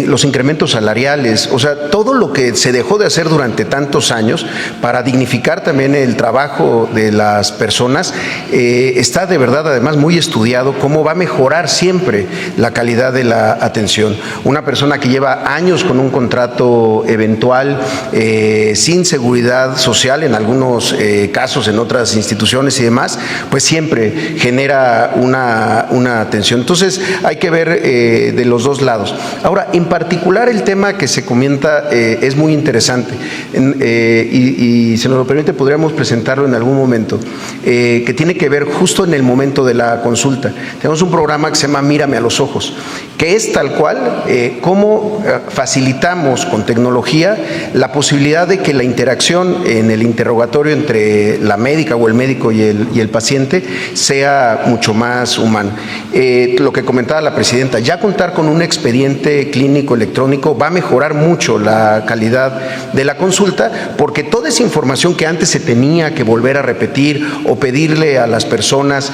los incrementos salariales, o sea, todo lo que se dejó de hacer durante tantos años para dignificar también el trabajo de las personas, está de verdad además muy estudiado cómo va a mejorar siempre la calidad de la atención. Una persona que lleva años con un contrato eventual, sin seguridad social, en algunos casos en otras instituciones y demás, pues siempre genera una atención. Entonces hay que ver de los dos lados. Ahora, en particular el tema que se comenta es muy interesante y si nos lo permite podríamos presentarlo en algún momento, que tiene que ver justo en el momento de la consulta. Tenemos un programa que se llama Mírame a los ojos, que es tal cual cómo facilitamos con tecnología la posibilidad de que la interacción en el interrogatorio entre la médica o el médico y el paciente sea mucho más humano. Lo que comentaba la presidenta, ya contar con un expediente clínico electrónico va a mejorar mucho la calidad de la consulta, porque toda esa información que antes se tenía que volver a repetir o pedirle a las personas,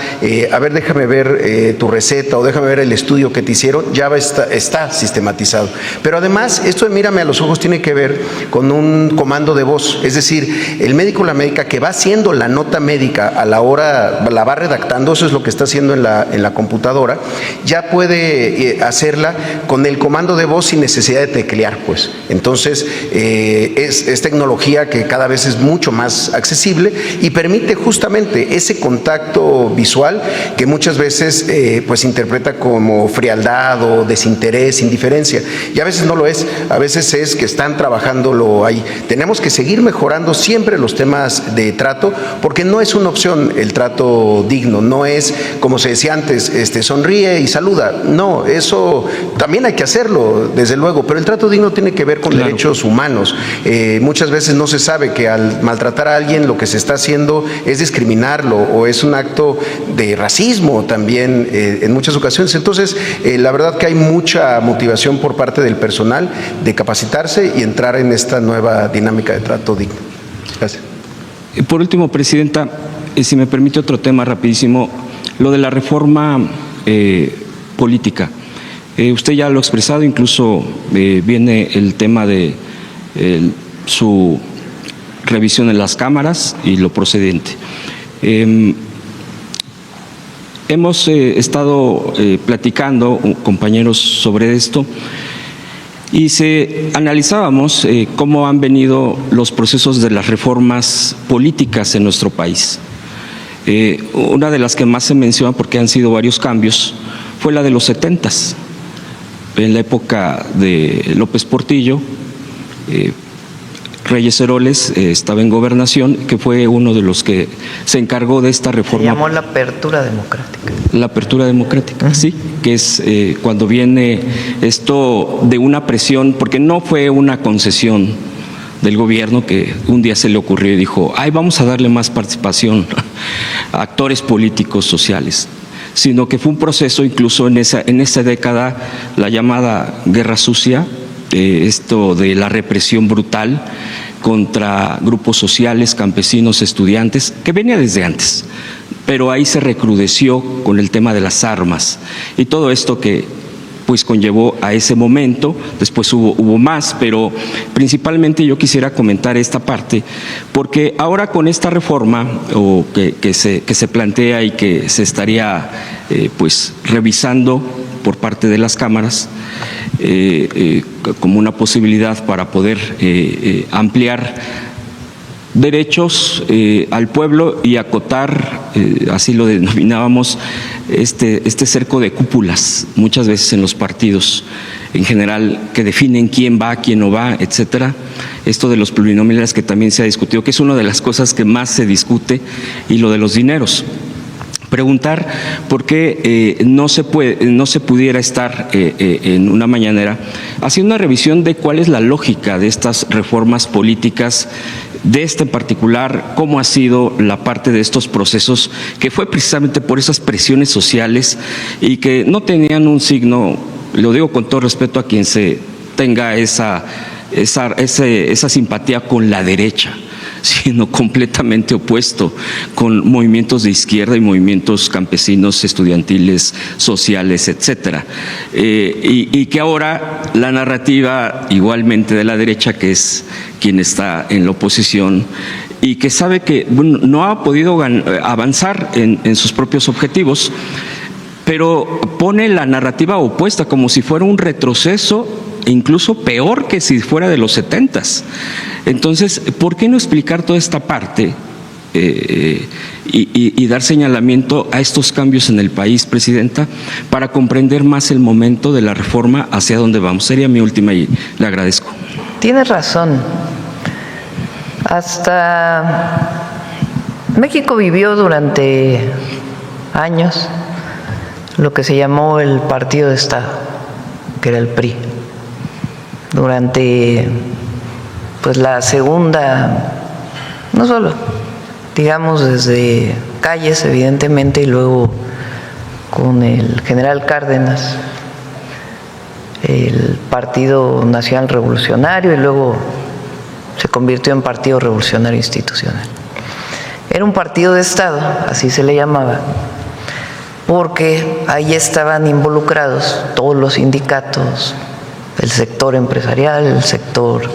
a ver, déjame ver tu receta o déjame ver el estudio que te hicieron, ya está sistematizado. Pero además, esto de Mírame a los ojos tiene que ver con un comando de voz, es decir, el médico o la médica que va haciendo la nota médica a la hora, la va redactando, eso es lo que está haciendo en la computadora, ya puede hacerla con el comando de voz sin necesidad de teclear, pues. Entonces, es tecnología que cada vez es mucho más accesible y permite justamente ese contacto visual que muchas veces pues interpreta como frialdad o desinterés, indiferencia, y a veces no lo es, a veces es que están trabajándolo ahí. Tenemos que seguir mejorando siempre los temas de trato, porque no es una opción el trato digno, no es como se decía antes, sonríe y saluda, no, eso también hay que hacerlo, desde luego, pero el trato digno tiene que ver con derechos humanos. Muchas veces no se sabe que al maltratar a alguien lo que se está haciendo es discriminarlo o es un acto de racismo también en muchas ocasiones. Entonces, la verdad que hay mucha motivación por parte del personal de capacitarse y entrar en esta nueva dinámica de trato digno. Gracias. Por último, Presidenta, si me permite otro tema rapidísimo, lo de la reforma política. Usted ya lo ha expresado, incluso viene el tema de su revisión en las cámaras y lo procedente. Hemos estado platicando, compañeros, sobre esto y analizábamos cómo han venido los procesos de las reformas políticas en nuestro país. Una de las que más se menciona, porque han sido varios cambios, fue la de los 70s, en la época de López Portillo. Reyes Heroles estaba en gobernación, que fue uno de los que se encargó de esta reforma. Se llamó la apertura democrática. La apertura democrática, sí, que es cuando viene esto de una presión, porque no fue una concesión del gobierno que un día se le ocurrió y dijo, ay, vamos a darle más participación a actores políticos sociales, sino que fue un proceso incluso en esa década, la llamada Guerra Sucia, esto de la represión brutal contra grupos sociales, campesinos, estudiantes, que venía desde antes, pero ahí se recrudeció con el tema de las armas y todo esto que pues conllevó a ese momento. Después hubo más, pero principalmente yo quisiera comentar esta parte, porque ahora con esta reforma que se plantea y que se estaría pues revisando por parte de las cámaras, como una posibilidad para poder ampliar derechos al pueblo y acotar, así lo denominábamos, este cerco de cúpulas, muchas veces en los partidos en general, que definen quién va, quién no va, etcétera. Esto de los plurinominales, que también se ha discutido, que es una de las cosas que más se discute, y lo de los dineros. Preguntar por qué no se pudiera estar en una mañanera haciendo una revisión de cuál es la lógica de estas reformas políticas, de este en particular, cómo ha sido la parte de estos procesos, que fue precisamente por esas presiones sociales y que no tenían un signo, lo digo con todo respeto a quien se tenga esa simpatía con la derecha, sino completamente opuesto, con movimientos de izquierda y movimientos campesinos, estudiantiles, sociales, etcétera. Y que ahora la narrativa igualmente de la derecha, que es quien está en la oposición, y que sabe que no ha podido avanzar en sus propios objetivos, pero pone la narrativa opuesta como si fuera un retroceso, incluso peor que si fuera de los 70s. Entonces, ¿por qué no explicar toda esta parte y dar señalamiento a estos cambios en el país, Presidenta, para comprender más el momento de la reforma hacia dónde vamos? Sería mi última y le agradezco. Tienes razón. Hasta México vivió durante años lo que se llamó el Partido de Estado, que era el PRI. Durante pues la segunda, no solo, digamos desde Calles evidentemente y luego con el general Cárdenas, el Partido Nacional Revolucionario y luego se convirtió en Partido Revolucionario Institucional. Era un partido de Estado, así se le llamaba, porque ahí estaban involucrados todos los sindicatos, el sector empresarial, el sector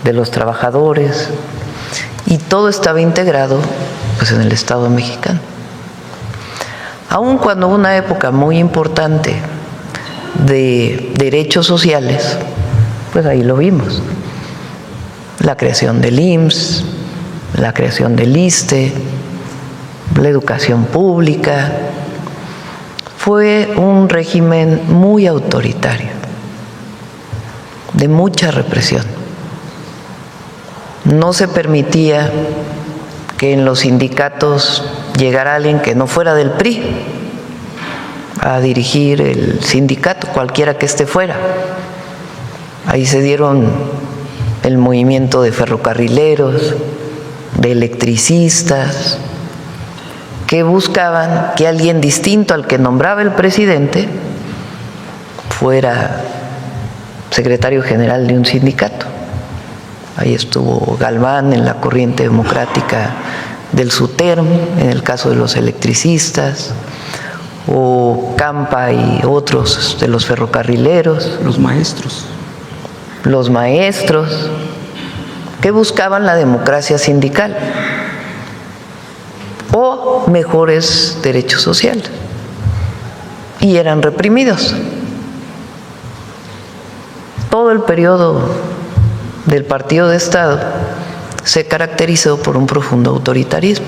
de los trabajadores, y todo estaba integrado pues en el Estado mexicano. Aun cuando hubo una época muy importante de derechos sociales, pues ahí lo vimos. La creación del IMSS, la creación del ISSSTE, la educación pública. Fue un régimen muy autoritario, de mucha represión. No se permitía que en los sindicatos llegara alguien que no fuera del PRI a dirigir el sindicato, cualquiera que esté fuera. Ahí se dieron el movimiento de ferrocarrileros, de electricistas, que buscaban que alguien distinto al que nombraba el presidente fuera secretario general de un sindicato. Ahí estuvo Galván en la corriente democrática del SUTERM, en el caso de los electricistas, o Campa y otros de los ferrocarrileros. Los maestros, que buscaban la democracia sindical o mejores derechos sociales, y eran reprimidos. Todo el periodo del Partido de Estado se caracterizó por un profundo autoritarismo.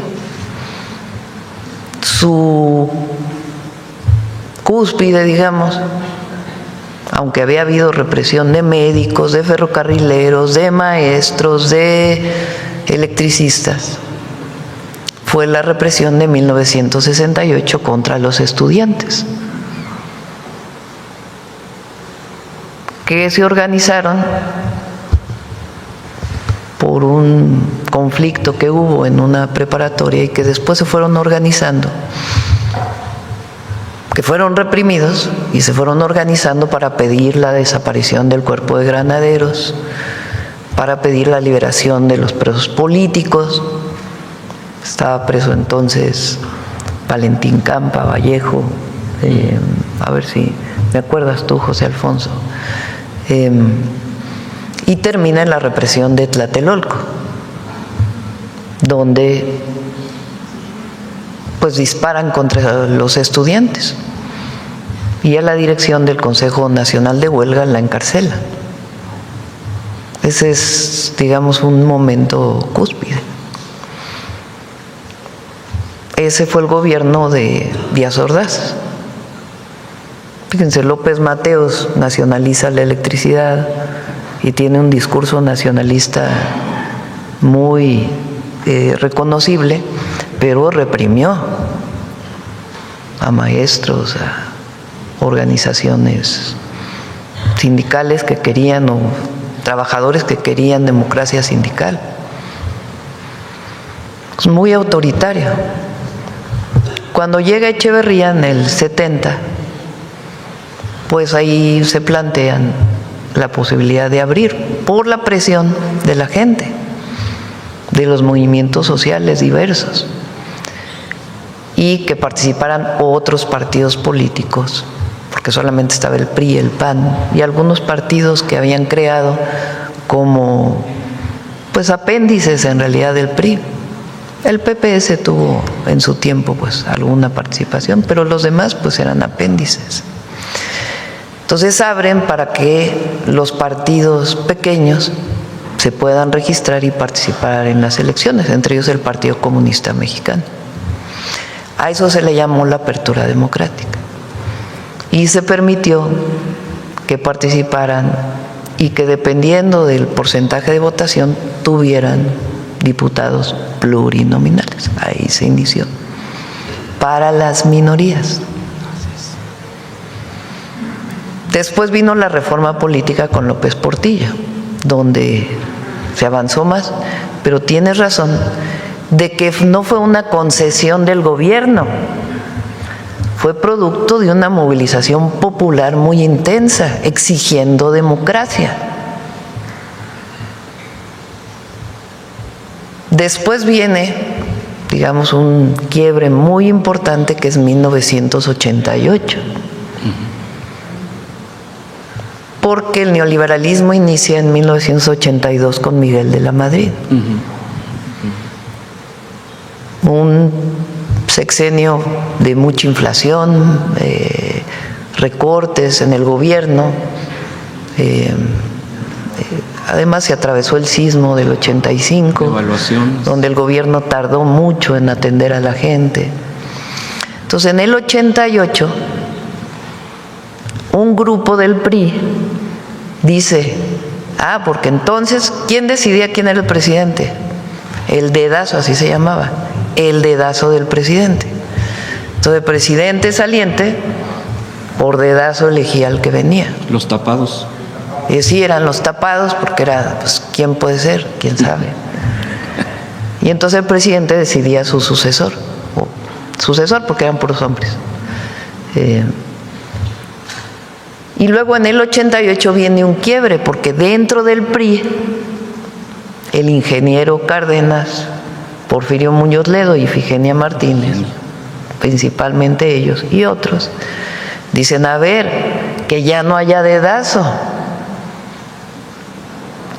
Su cúspide, digamos, aunque había habido represión de médicos, de ferrocarrileros, de maestros, de electricistas, fue la represión de 1968 contra los estudiantes, que se organizaron por un conflicto que hubo en una preparatoria y que después se fueron organizando, que fueron reprimidos y se fueron organizando para pedir la desaparición del cuerpo de granaderos, para pedir la liberación de los presos políticos. Estaba preso entonces Valentín Campa, Vallejo, a ver si me acuerdas tú, José Alfonso, y termina en la represión de Tlatelolco, donde pues disparan contra los estudiantes y a la dirección del Consejo Nacional de Huelga la encarcelan. Ese es, digamos, un momento cúspide. Ese fue el gobierno de Díaz Ordaz. Fíjense, López Mateos nacionaliza la electricidad y tiene un discurso nacionalista muy reconocible, pero reprimió a maestros, a organizaciones sindicales que querían o trabajadores que querían democracia sindical. Es muy autoritario. Cuando llega Echeverría en el 70, pues ahí se plantean la posibilidad de abrir por la presión de la gente, de los movimientos sociales diversos, y que participaran otros partidos políticos, porque solamente estaba el PRI, el PAN y algunos partidos que habían creado como pues apéndices en realidad del PRI. El PPS tuvo en su tiempo pues alguna participación, pero los demás pues eran apéndices. Entonces abren para que los partidos pequeños se puedan registrar y participar en las elecciones, entre ellos el Partido Comunista Mexicano. A eso se le llamó la apertura democrática. Y se permitió que participaran y que dependiendo del porcentaje de votación tuvieran diputados plurinominales. Ahí se inició. Para las minorías. Después vino la reforma política con López Portillo, donde se avanzó más, pero tienes razón de que no fue una concesión del gobierno, fue producto de una movilización popular muy intensa, exigiendo democracia. Después viene, digamos, un quiebre muy importante que es 1988. Porque el neoliberalismo inicia en 1982 con Miguel de la Madrid. Un sexenio de mucha inflación, recortes en el gobierno. Además se atravesó el sismo del 85, donde el gobierno tardó mucho en atender a la gente. Entonces en el 88, un grupo del PRI dice, porque entonces, ¿quién decidía quién era el presidente? El dedazo, así se llamaba, el dedazo del presidente. Entonces el presidente saliente, por dedazo elegía al que venía. Los tapados. Y sí, eran los tapados, porque era, pues, ¿quién puede ser? ¿Quién sabe? Y entonces el presidente decidía su sucesor, porque eran puros hombres. Y luego en el 88 viene un quiebre, porque dentro del PRI, el ingeniero Cárdenas, Porfirio Muñoz Ledo y Ifigenia Martínez, principalmente ellos y otros, dicen, a ver, que ya no haya dedazo,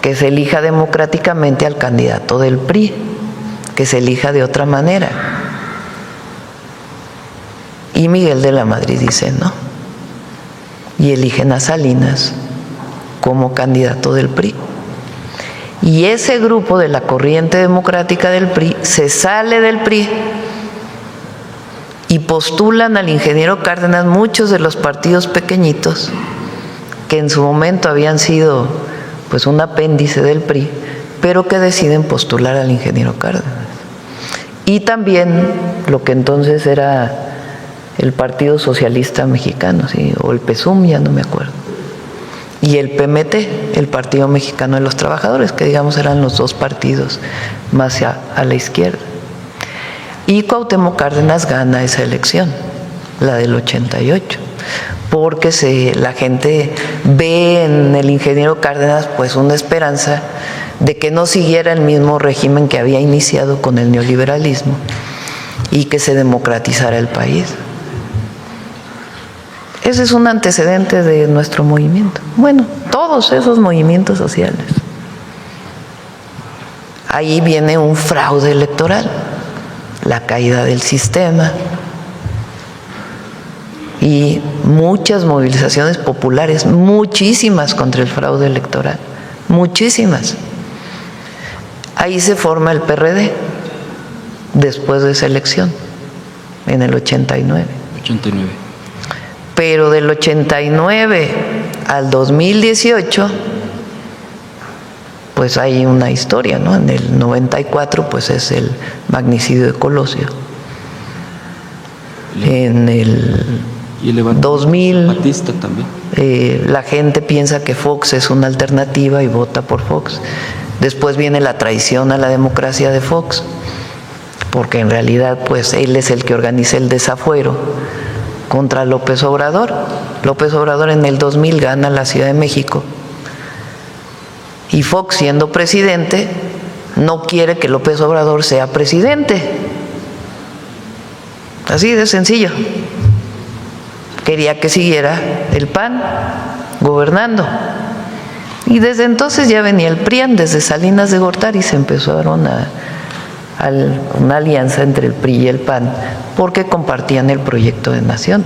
que se elija democráticamente al candidato del PRI, que se elija de otra manera. Y Miguel de la Madrid dice no. Y eligen a Salinas como candidato del PRI. Y ese grupo de la corriente democrática del PRI se sale del PRI y postulan al ingeniero Cárdenas muchos de los partidos pequeñitos que en su momento habían sido pues un apéndice del PRI, pero que deciden postular al ingeniero Cárdenas. Y también lo que entonces era el Partido Socialista Mexicano, ¿sí? O el PSUM, ya no me acuerdo. Y el PMT, el Partido Mexicano de los Trabajadores, que digamos eran los dos partidos más a la izquierda. Y Cuauhtémoc Cárdenas gana esa elección, la del 88, porque la gente ve en el ingeniero Cárdenas pues una esperanza de que no siguiera el mismo régimen que había iniciado con el neoliberalismo y que se democratizara el país. Ese es un antecedente de nuestro movimiento. Bueno, todos esos movimientos sociales. Ahí viene un fraude electoral, la caída del sistema y muchas movilizaciones populares, muchísimas contra el fraude electoral, muchísimas. Ahí se forma el PRD después de esa elección, en el 89. Pero del 89 al 2018, pues hay una historia, ¿no? En el 94, pues es el magnicidio de Colosio. En el Y el 2000 Batista también. la gente piensa que Fox es una alternativa y vota por Fox. Después viene la traición a la democracia de Fox, porque en realidad pues él es el que organiza el desafuero contra López Obrador. López Obrador en el 2000 gana la Ciudad de México y Fox, siendo presidente, no quiere que López Obrador sea presidente. Así de sencillo. Quería que siguiera el PAN gobernando. Y desde entonces ya venía el PRIAN, desde Salinas de Gortari se empezaron una alianza entre el PRI y el PAN, porque compartían el proyecto de nación.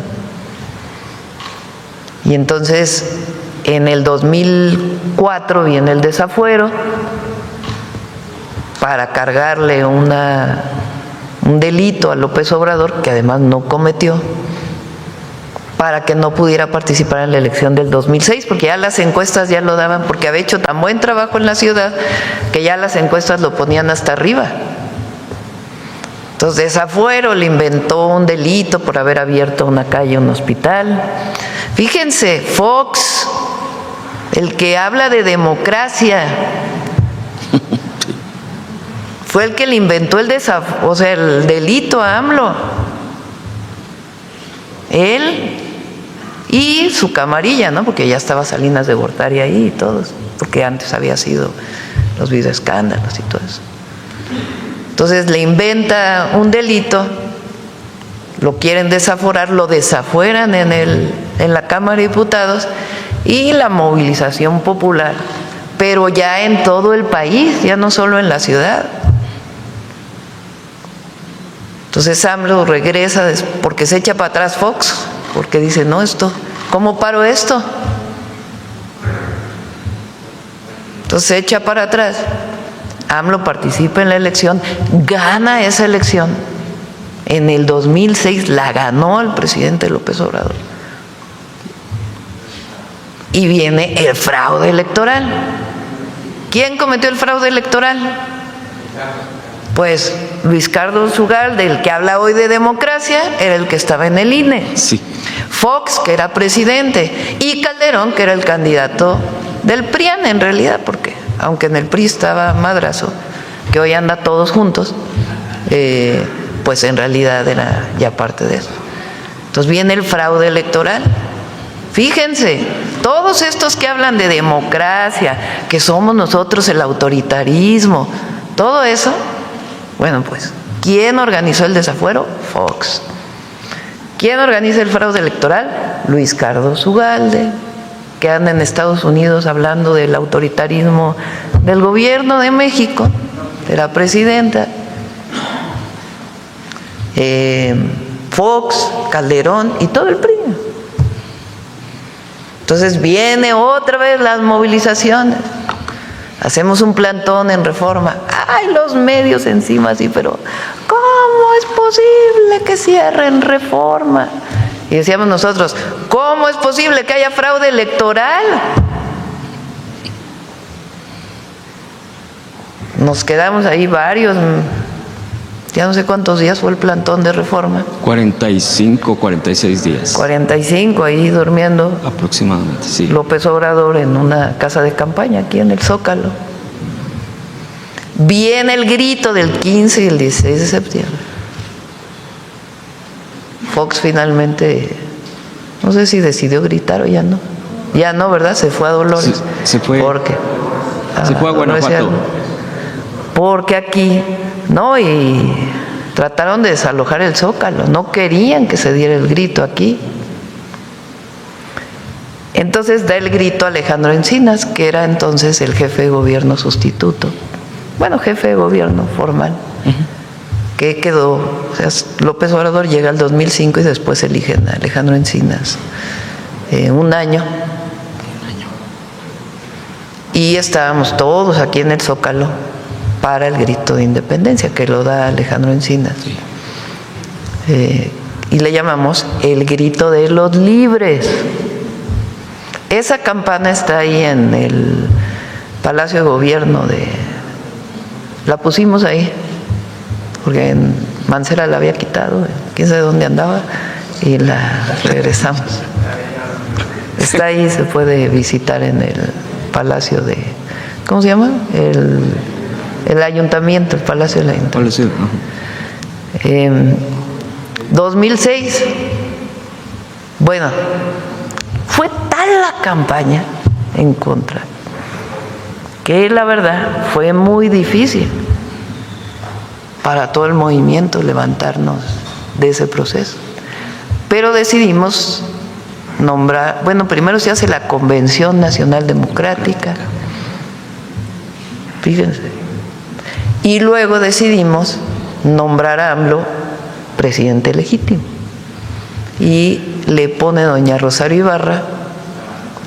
Y entonces, en el 2004 viene el desafuero para cargarle un delito a López Obrador, que además no cometió, para que no pudiera participar en la elección del 2006, porque ya las encuestas ya lo daban, porque había hecho tan buen trabajo en la ciudad que ya las encuestas lo ponían hasta arriba. Entonces, desafuero, le inventó un delito por haber abierto una calle, un hospital. Fíjense, Fox, el que habla de democracia, fue el que le inventó el delito a AMLO. Él y su camarilla, ¿no? Porque ya estaba Salinas de Gortari ahí y todos, porque antes había sido los videoescándalos y todo eso. Entonces le inventa un delito, lo quieren desaforar, lo desafueran en la Cámara de Diputados, y la movilización popular, pero ya en todo el país, ya no solo en la ciudad. Entonces AMLO regresa porque se echa para atrás Fox, porque dice, no, ¿cómo paro esto? Entonces se echa para atrás. AMLO participa en la elección, gana esa elección. En el 2006 la ganó el presidente López Obrador. Y viene el fraude electoral. ¿Quién cometió el fraude electoral? Pues Luis Carlos Ugalde, del que habla hoy de democracia, era el que estaba en el INE. Sí. Fox, que era presidente, y Calderón, que era el candidato del PRIAN en realidad, porque aunque en el PRI estaba Madrazo, que hoy anda todos juntos, pues en realidad era ya parte de eso. Entonces viene el fraude electoral. Fíjense, todos estos que hablan de democracia, que somos nosotros el autoritarismo, todo eso, bueno, pues, ¿quién organizó el desafuero? Fox. ¿Quién organiza el fraude electoral? Luis Carlos Ugalde, que anda en Estados Unidos hablando del autoritarismo del gobierno de México, de la presidenta. Fox, Calderón y todo el PRI. Entonces viene otra vez las movilizaciones. Hacemos un plantón en Reforma. ¡Ay, los medios encima! Sí, pero ¿cómo es posible que cierren Reforma? Y decíamos nosotros, ¿cómo es posible que haya fraude electoral? Nos quedamos ahí varios, ya no sé cuántos días fue el plantón de Reforma. 45, 46 días. 45 ahí durmiendo. Aproximadamente, sí. López Obrador en una casa de campaña aquí en el Zócalo. Viene el grito del 15 y el 16 de septiembre. Fox finalmente, no sé si decidió gritar o ya no. Ya no, ¿verdad? Se fue a Dolores. Se fue. Porque se fue a Guanajuato. Porque aquí, no, y trataron de desalojar el Zócalo, no querían que se diera el grito aquí. Entonces da el grito Alejandro Encinas, que era entonces el jefe de gobierno sustituto. Bueno, jefe de gobierno formal. Que quedó, o sea, López Obrador llega al 2005 y después eligen a Alejandro Encinas. Un año. Y estábamos todos aquí en el Zócalo para el grito de independencia, que lo da Alejandro Encinas. Y le llamamos el grito de los libres. Esa campana está ahí en el Palacio de Gobierno la pusimos ahí, porque Mancera la había quitado, quién sabe dónde andaba, y la regresamos. Está ahí, se puede visitar en el Palacio de, ¿cómo se llama? El Ayuntamiento, el Palacio del Ayuntamiento. 2006, bueno, fue tal la campaña en contra que la verdad fue muy difícil para todo el movimiento levantarnos de ese proceso. Pero decidimos nombrar, bueno, primero se hace la Convención Nacional Democrática, fíjense, y luego decidimos nombrar a AMLO presidente legítimo. Y le pone doña Rosario Ibarra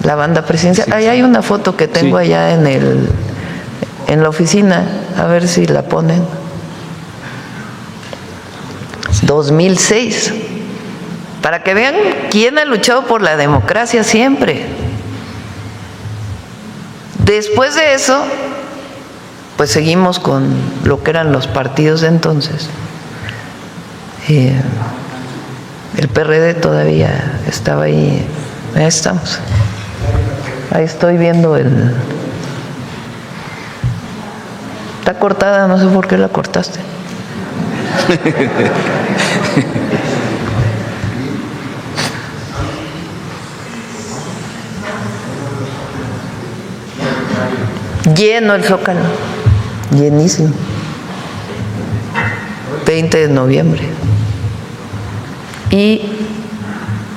la banda presidencial. Ahí hay una foto que tengo allá en la oficina, a ver si la ponen. 2006. Para que vean quién ha luchado por la democracia siempre. Después de eso, pues seguimos con lo que eran los partidos de entonces. El PRD todavía estaba ahí. Ahí estamos. Ahí estoy viendo Está cortada, no sé por qué la cortaste. Lleno el Zócalo, llenísimo. 20 de noviembre. Y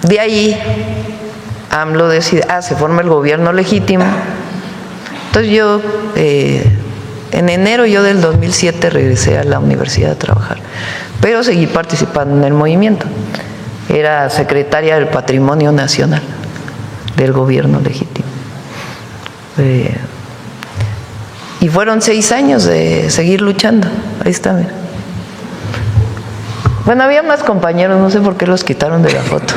de ahí AMLO decide, se forma el gobierno legítimo. Entonces yo, en enero yo del 2007 regresé a la universidad a trabajar, pero seguí participando en el movimiento. Era secretaria del Patrimonio Nacional del gobierno legítimo. Y fueron 6 años de seguir luchando. Ahí está, mira. Bueno, había más compañeros, no sé por qué los quitaron de la foto.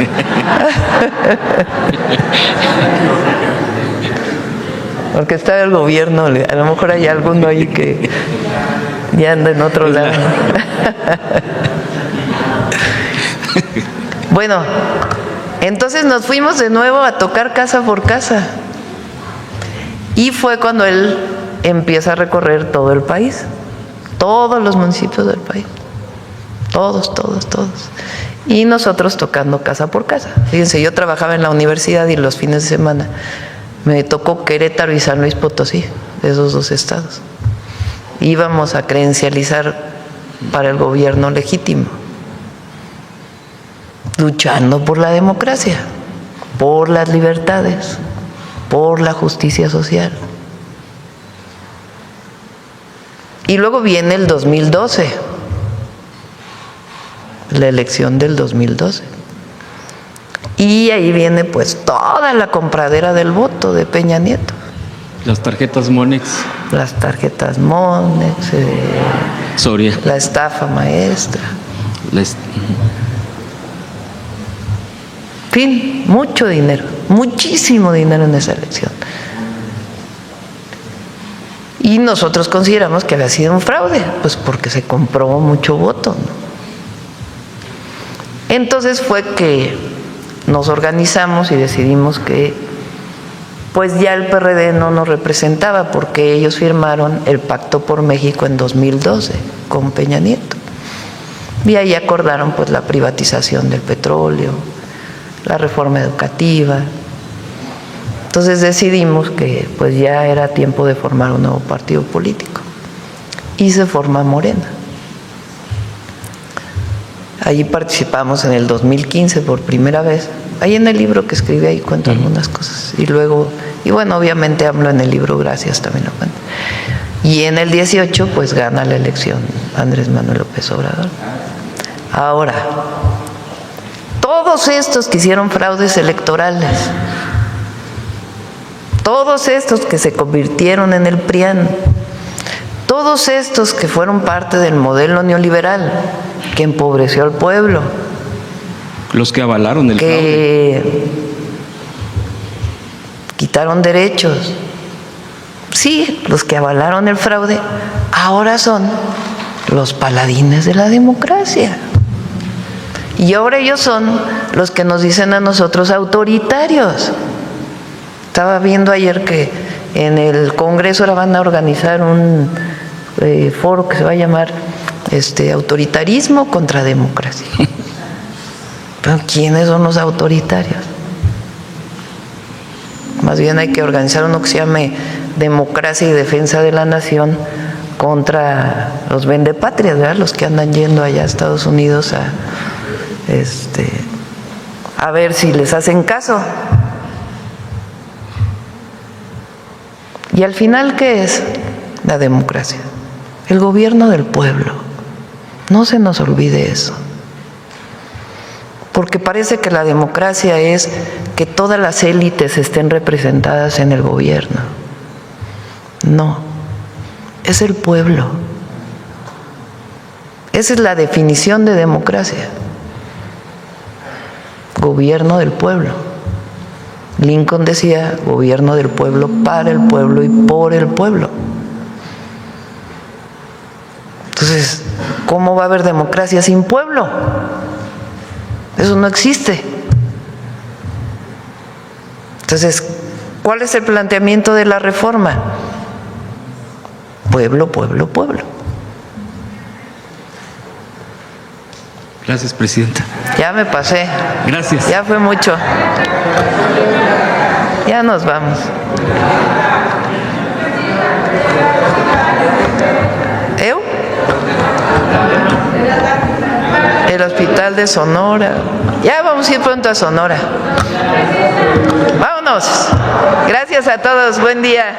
Porque estaba el gobierno, a lo mejor hay alguno ahí que ya anda en otro lado. Bueno, entonces nos fuimos de nuevo a tocar casa por casa. Y fue cuando él empieza a recorrer todo el país, todos los municipios del país. Todos. Y nosotros tocando casa por casa. Fíjense, yo trabajaba en la universidad y los fines de semana me tocó Querétaro y San Luis Potosí, de esos 2 estados. Íbamos a credencializar para el gobierno legítimo, luchando por la democracia, por las libertades, por la justicia social. Y luego viene el 2012. La elección del 2012. Y ahí viene pues toda la compradera del voto de Peña Nieto. Las tarjetas Monex. Las tarjetas Monex, Soria. la estafa maestra. En fin, mucho dinero, muchísimo dinero en esa elección. Y nosotros consideramos que había sido un fraude, pues porque se compró mucho voto, ¿no? Entonces fue que nos organizamos y decidimos que pues ya el PRD no nos representaba porque ellos firmaron el Pacto por México en 2012 con Peña Nieto. Y ahí acordaron pues la privatización del petróleo, la reforma educativa. Entonces decidimos que pues ya era tiempo de formar un nuevo partido político y se forma Morena. Allí participamos en el 2015 por primera vez. Ahí en el libro que escribí ahí cuento algunas cosas. Y luego, y bueno, obviamente hablo en el libro Gracias, también lo cuento. Y en el 18 pues gana la elección Andrés Manuel López Obrador. Ahora, todos estos que hicieron fraudes electorales, todos estos que se convirtieron en el PRIAN, todos estos que fueron parte del modelo neoliberal que empobreció al pueblo, los que avalaron el fraude, que quitaron derechos, sí, los que avalaron el fraude, ahora son los paladines de la democracia. Y ahora ellos son los que nos dicen a nosotros autoritarios. Estaba viendo ayer que en el Congreso ahora van a organizar un foro que se va a llamar Autoritarismo contra Democracia. Pero ¿quiénes son los autoritarios? Más bien hay que organizar uno que se llame Democracia y Defensa de la Nación contra los vendepatrias, ¿verdad? Los que andan yendo allá a Estados Unidos a ver si les hacen caso. Y al final, ¿qué es la democracia? El gobierno del pueblo. No se nos olvide eso. Porque parece que la democracia es que todas las élites estén representadas en el gobierno. No, es el pueblo. Esa es la definición de democracia. Gobierno del pueblo. Lincoln decía, gobierno del pueblo, para el pueblo y por el pueblo. Entonces, ¿cómo va a haber democracia sin pueblo? Eso no existe. Entonces, ¿cuál es el planteamiento de la reforma? Pueblo, pueblo, pueblo. Gracias, presidenta. Ya me pasé. Gracias. Ya fue mucho. Ya nos vamos. ¿Eu? El hospital de Sonora. Ya vamos a ir pronto a Sonora. Vámonos. Gracias a todos. Buen día.